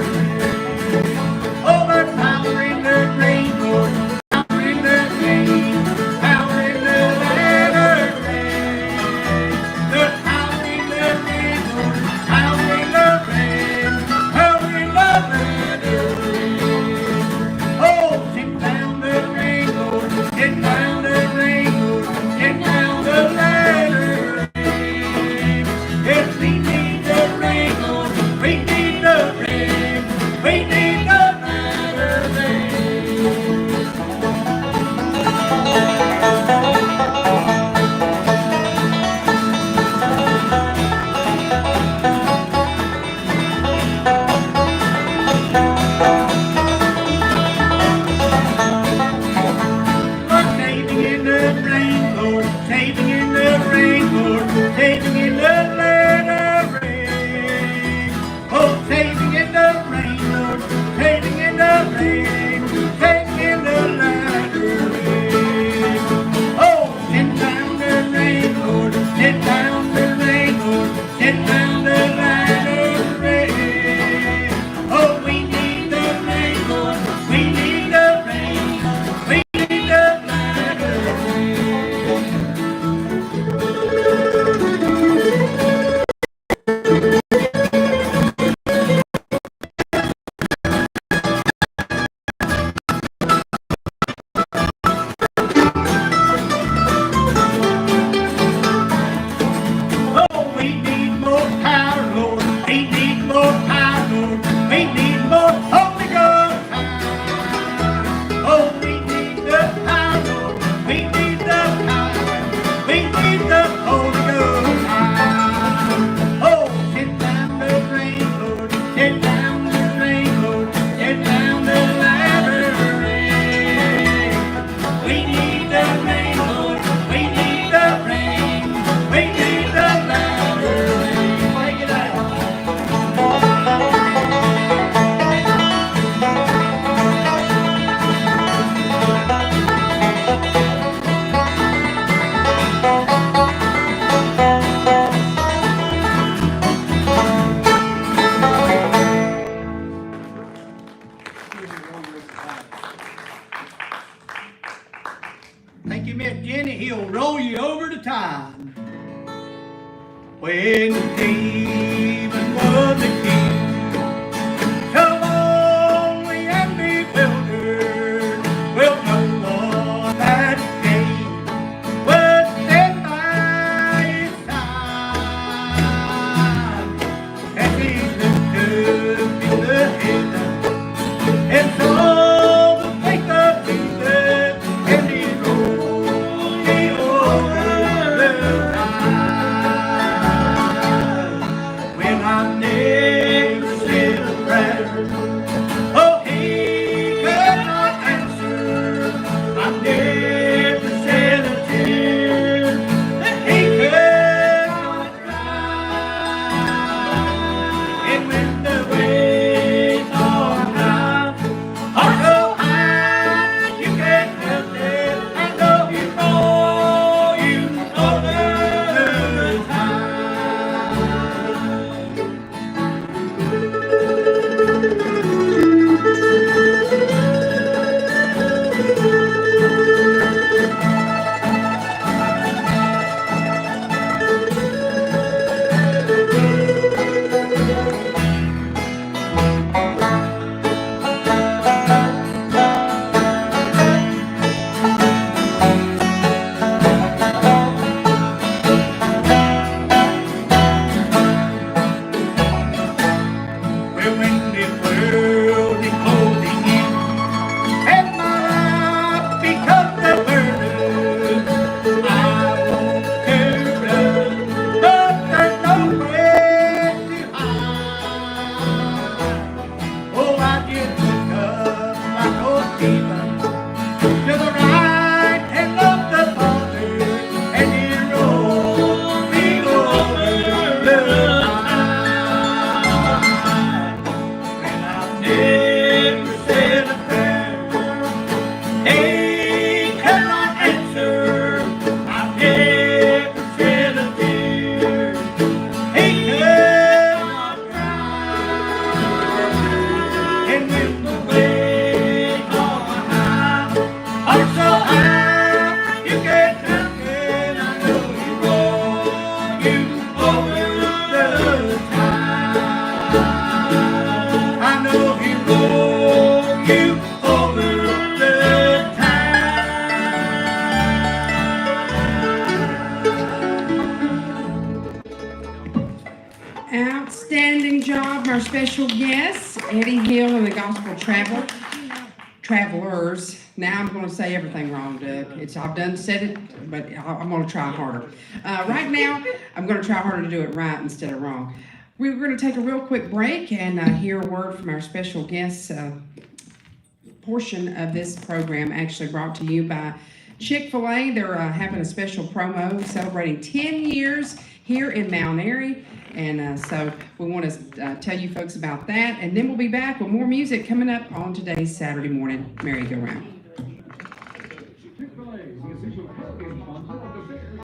Oh, the power in the rain, Lord. Power in the rain. Power in the latter rain. The power in the rain, Lord. Power in the rain. Power in the latter rain. Oh, send down the rain, Lord. need the rain, Lord. We need the rain. We need the latter rain. Take it out. Thank you, Miss Jenny. He'll roll you over the tide. When David was a king, so lonely and bewildered, will no one that day would stand by his side as he lifted in the heavens and saw the face of Jesus, and he rolled me over the tide. When I never said a prayer, oh, he could not answer. I never said a tear that he could not dry. And when the waves are high, are so high you can't help it, I know he roll you over the tide. Well, when this world is closing in and my life becomes a burden, I want to run, but there's nowhere to hide. Oh, I just look up like old Stephen to the right and of the Father, and he rolls me over the tide. And I've never said a prayer he cannot answer. I've never said a tear he cannot dry. And when the waves are high, are so high you can't help it, I know he roll you over the tide. I know he roll you over the tide. Outstanding job, our special guests, Eddie Hill and the Gospel Travelers. Now I'm going to say everything wrong, Doug. I've done said it, but I'm going to try harder. Right now, I'm going to try harder to do it right instead of wrong. We're going to take a real quick break and hear a word from our special guests. Portion of this program actually brought to you by Chick-fil-A. They're having a special promo celebrating 10 years here in Mount Airy. And so we want to tell you folks about that. And then we'll be back with more music coming up on today's Saturday morning merry-go-round. Chick-fil-A, the official tailgate sponsor of the Bears.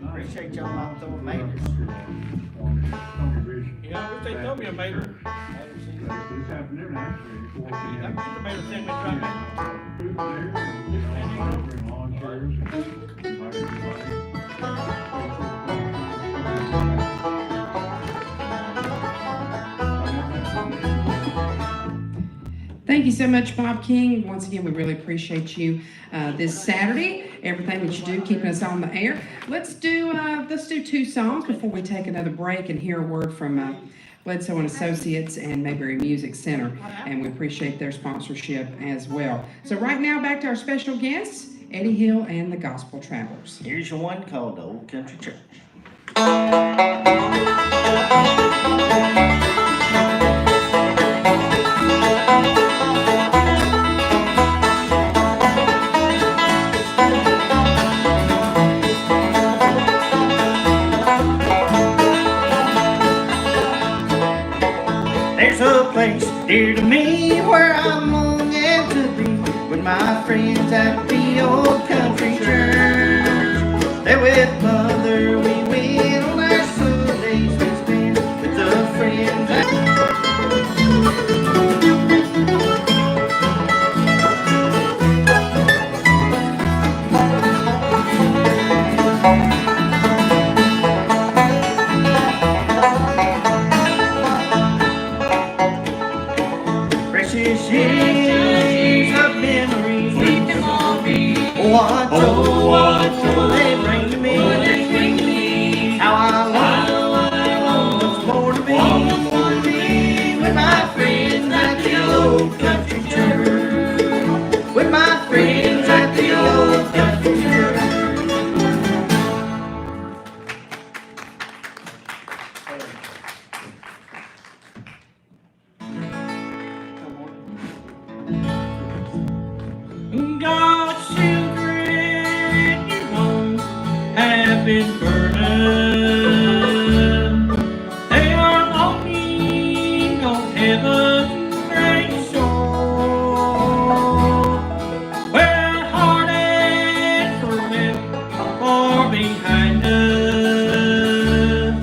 Appreciate y'all not throwing maters. Yeah, I wish they told me a mater. This afternoon, actually. I'm just a mater 10 minutes right now. Lawn chairs. Thank you so much, Bob King. Once again, we really appreciate you this Saturday. Everything that you do, keeping us on the air. Let's do 2 songs before we take another break and hear a word from Bledsoe and Associates and Mayberry Music Center, and we appreciate their sponsorship as well. So right now, back to our special guests, Eddie Hill and the Gospel Travelers. Here's your one called the Old Country Church. There's a place dear to me where I'm longing to be with my friends at the Old Country Church. There with Mother we went on our Sundays we spend with the friends precious years of memories. What joy they bring to me. How I long more to be with my friends at the Old Country Church. With my friends at the Old Country Church. God's children, you won't have been burdened. They are longing on heaven's great shore, where heartache are far behind us,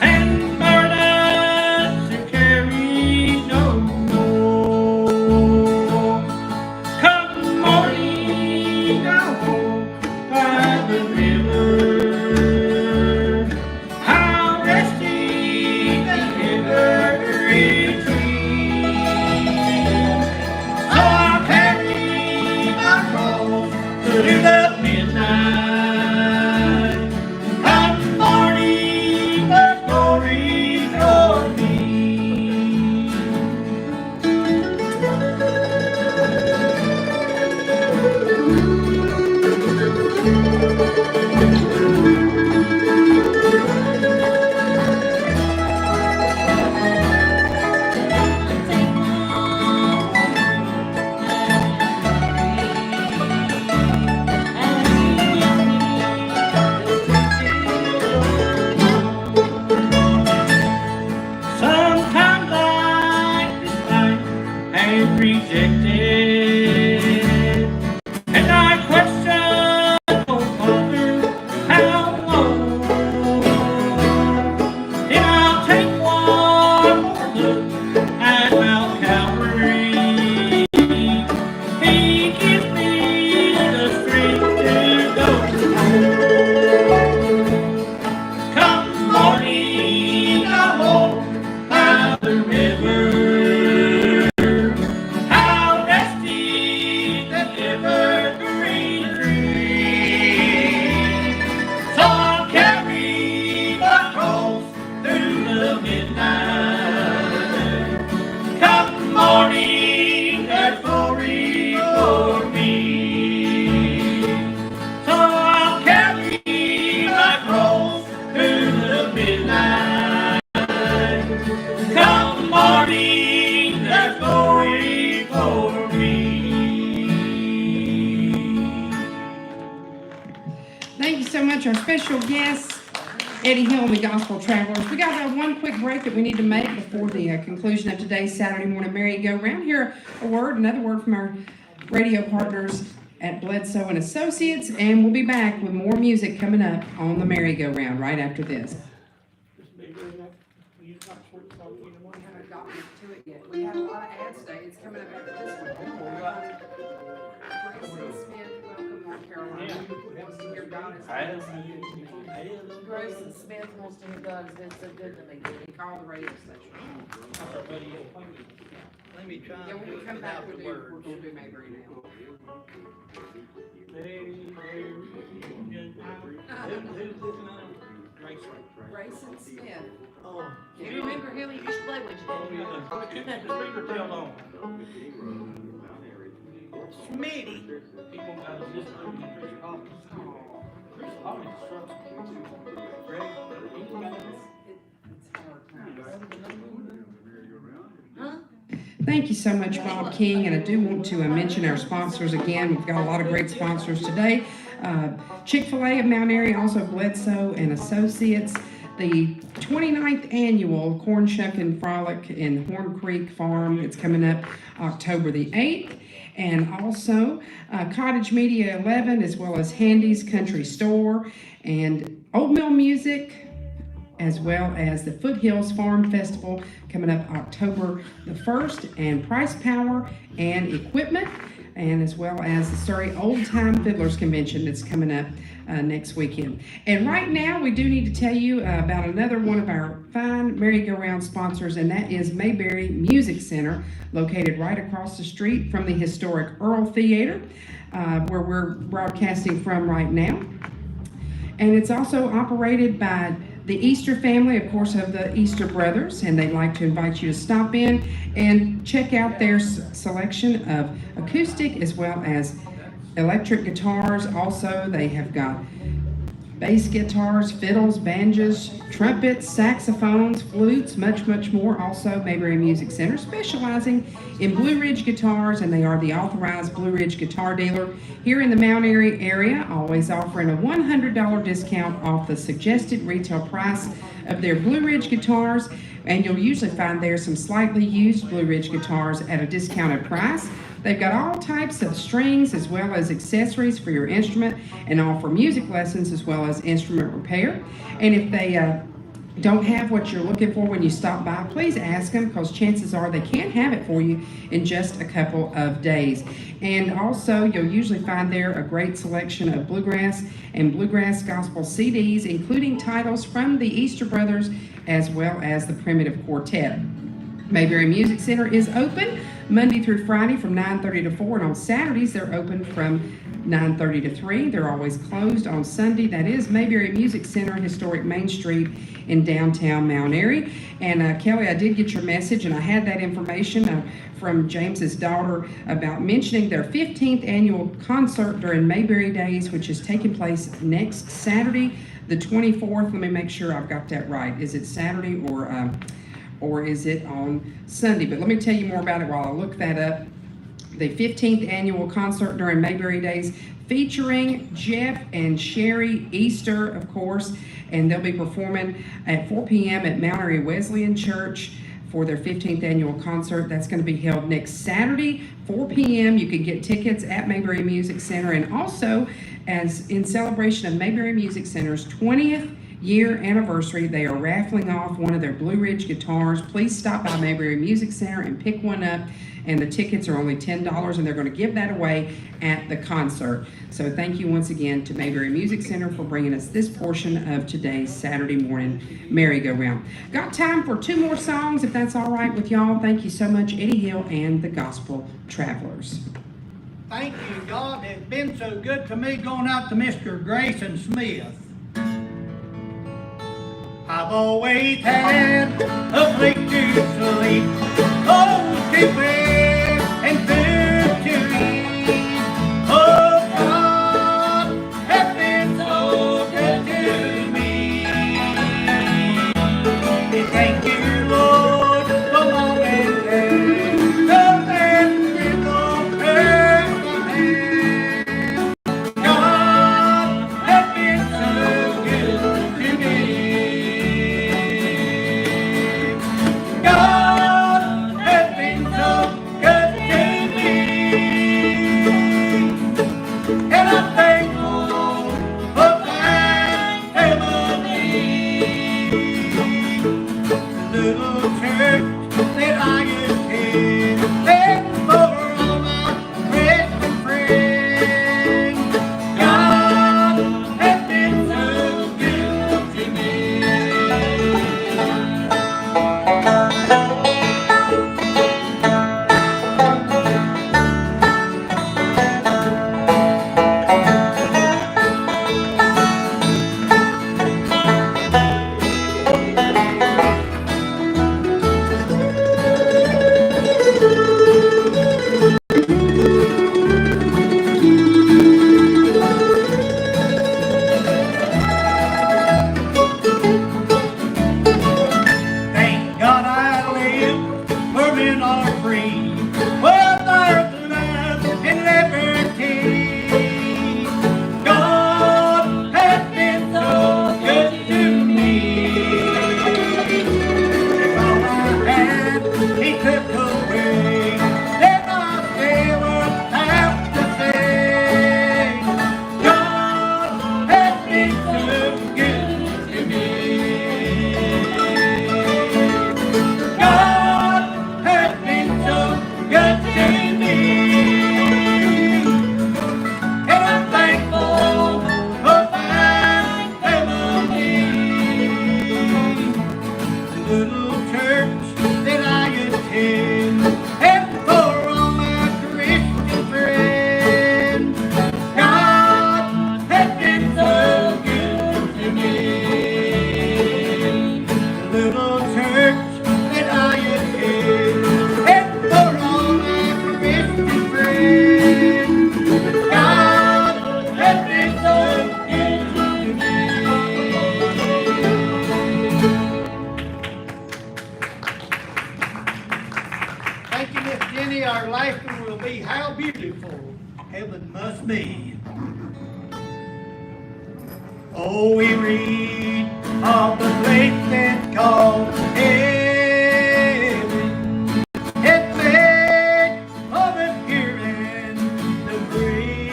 and burdens to carry no more. Come morning, I walk by the river. How resting the evergreen tree. So I'll carry my cross through the midnight. Come morning, the glory for me. Sometimes like this life has rejected, and I question, oh Father, how long? Then I'll take one more look at Mount Calvary. He gives me the strength to go home. Come morning, I walk by the river. How resting the evergreen tree. So I'll carry my cross through the midnight. Come morning, there's glory for me. So I'll carry my cross through the midnight. Come morning, there's glory for me. Thank you so much, our special guests, Eddie Hill and the Gospel Travelers. We got one quick break that we need to make before the conclusion of today's Saturday morning merry-go-round. Here, another word from our radio partners at Bledsoe and Associates, and we'll be back with more music coming up on the merry-go-round right after this. We haven't gotten to it yet. We had a lot of ads today. It's coming up after this one. Grayson Smith, welcome, North Carolina. Wants to hear God is good. Grayson Smith wants to hear God is good. So good to me. He called the radio station. Let me try Yeah, when we come back, we're gonna do Mayberry now. Grayson Smith. You remember him? He used to play with you. The speaker tailed on. Smitty. He won't got his list over to Chris Hawkins. Chris Hawkins sucks. Greg, he won't got his. Thank you so much, Bob King, and I do want to mention our sponsors again. We've got a lot of great sponsors today. Chick-fil-A of Mount Airy, also Bledsoe and Associates. The 29th annual Corn Shuckin' Frolic in Horn Creek Farm. It's coming up October the 8th. And also Cottage Media 11, as well as Handy's Country Store and Old Mill Music, as well as the Foothills Farm Festival coming up October the 1st, and Price Power and Equipment, and as well as the Surrey Old Time Fiddlers Convention that's coming up next weekend. And right now, we do need to tell you about another one of our fine merry-go-round sponsors, and that is Mayberry Music Center, located right across the street from the historic Earl Theater, where we're broadcasting from right now. And it's also operated by the Easter family, of course, of the Easter Brothers, and they'd like to invite you to stop in and check out their selection of acoustic as well as electric guitars. Also, they have got bass guitars, fiddles, banjos, trumpets, saxophones, flutes, much, much more. Also, Mayberry Music Center, specializing in Blue Ridge guitars, and they are the authorized Blue Ridge guitar dealer here in the Mount Airy area, always offering a $100 discount off the suggested retail price of their Blue Ridge guitars. And you'll usually find there some slightly used Blue Ridge guitars at a discounted price. They've got all types of strings as well as accessories for your instrument, and offer music lessons as well as instrument repair. And if they don't have what you're looking for when you stop by, please ask them, because chances are they can have it for you in just a couple of days. And also, you'll usually find there a great selection of bluegrass and bluegrass gospel CDs, including titles from the Easter Brothers as well as the Primitive Quartet. Mayberry Music Center is open Monday through Friday from 9:30 to 4, and on Saturdays they're open from 9:30 to 3. They're always closed on Sunday. That is Mayberry Music Center, historic Main Street in downtown Mount Airy. And Kelly, I did get your message, and I had that information from James's daughter about mentioning their 15th annual concert during Mayberry Days, which is taking place next Saturday, the 24th. Let me make sure I've got that right. Is it Saturday or is it on Sunday? But let me tell you more about it while I look that up. The 15th annual concert during Mayberry Days, featuring Jeff and Sherry Easter, of course, and they'll be performing at 4 p.m. at Mount Airy Wesleyan Church for their 15th annual concert. That's going to be held next Saturday, 4 p.m. You can get tickets at Mayberry Music Center, and also as in celebration of Mayberry Music Center's 20th year anniversary, they are raffling off one of their Blue Ridge guitars. Please stop by Mayberry Music Center and pick one up, and the tickets are only $10, and they're going to give that away at the concert. So thank you once again to Mayberry Music Center for bringing us this portion of today's Saturday morning merry-go-round. Got time for 2 more songs, if that's all right with y'all. Thank you so much, Eddie Hill and the Gospel Travelers. Thank you, God. It's been so good to me, going out to Mr. Grayson Smith. I've always had a place to sleep, oh, to wear and food to eat. Oh, God has been so good to me. And thank you, Lord, for long and day. The best is on earth my hand. God has been so good to me. God has been so beautiful heaven must be. Oh, we read of the place that's called heaven. It's made of the pure and the free.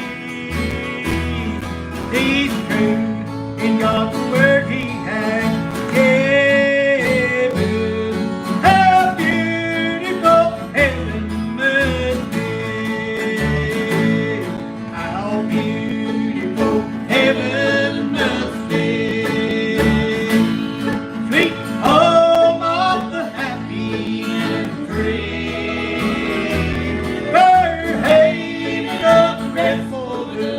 These truths in God's word He has given. How beautiful heaven must be. How beautiful heaven must be. Sweet home of the happy and free. Her haven of rest for the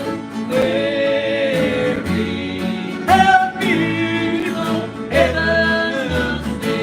weary. How beautiful heaven must be.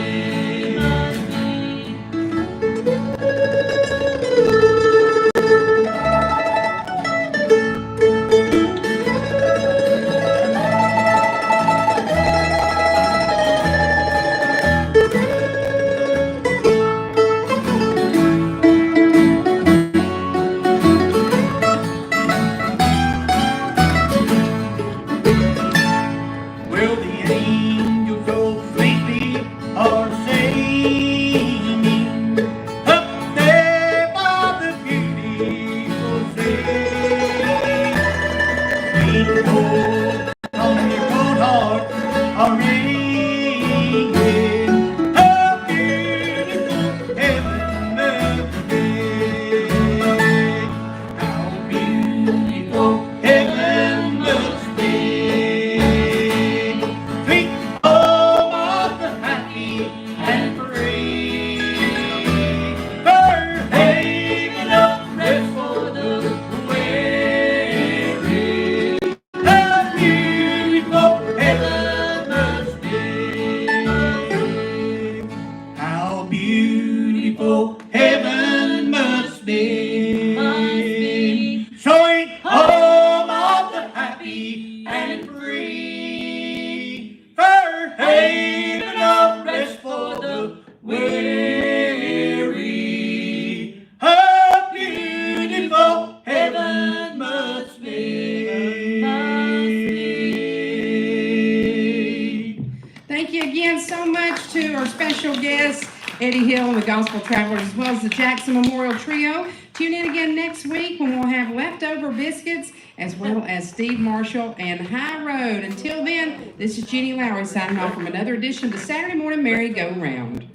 Well, the angels so sweetly are singing up there by the beautiful sea. Sweet notes on their own heart are ringing. How beautiful heaven must be. How beautiful heaven must be. Sweet home of the happy and free. Her haven of rest for the weary. How beautiful heaven must be. How beautiful heaven must be. Sweet home of the happy and free. Her haven of rest for the weary. How beautiful heaven must be. Thank you again so much to our special guests, Eddie Hill and the Gospel Travelers, as well as the Jackson Memorial Trio. Tune in again next week when we'll have leftover biscuits, as well as Steve Marshall and High Road. Until then, this is Jenny Lowry signing off from another edition of the Saturday Morning Merry-Go-Round.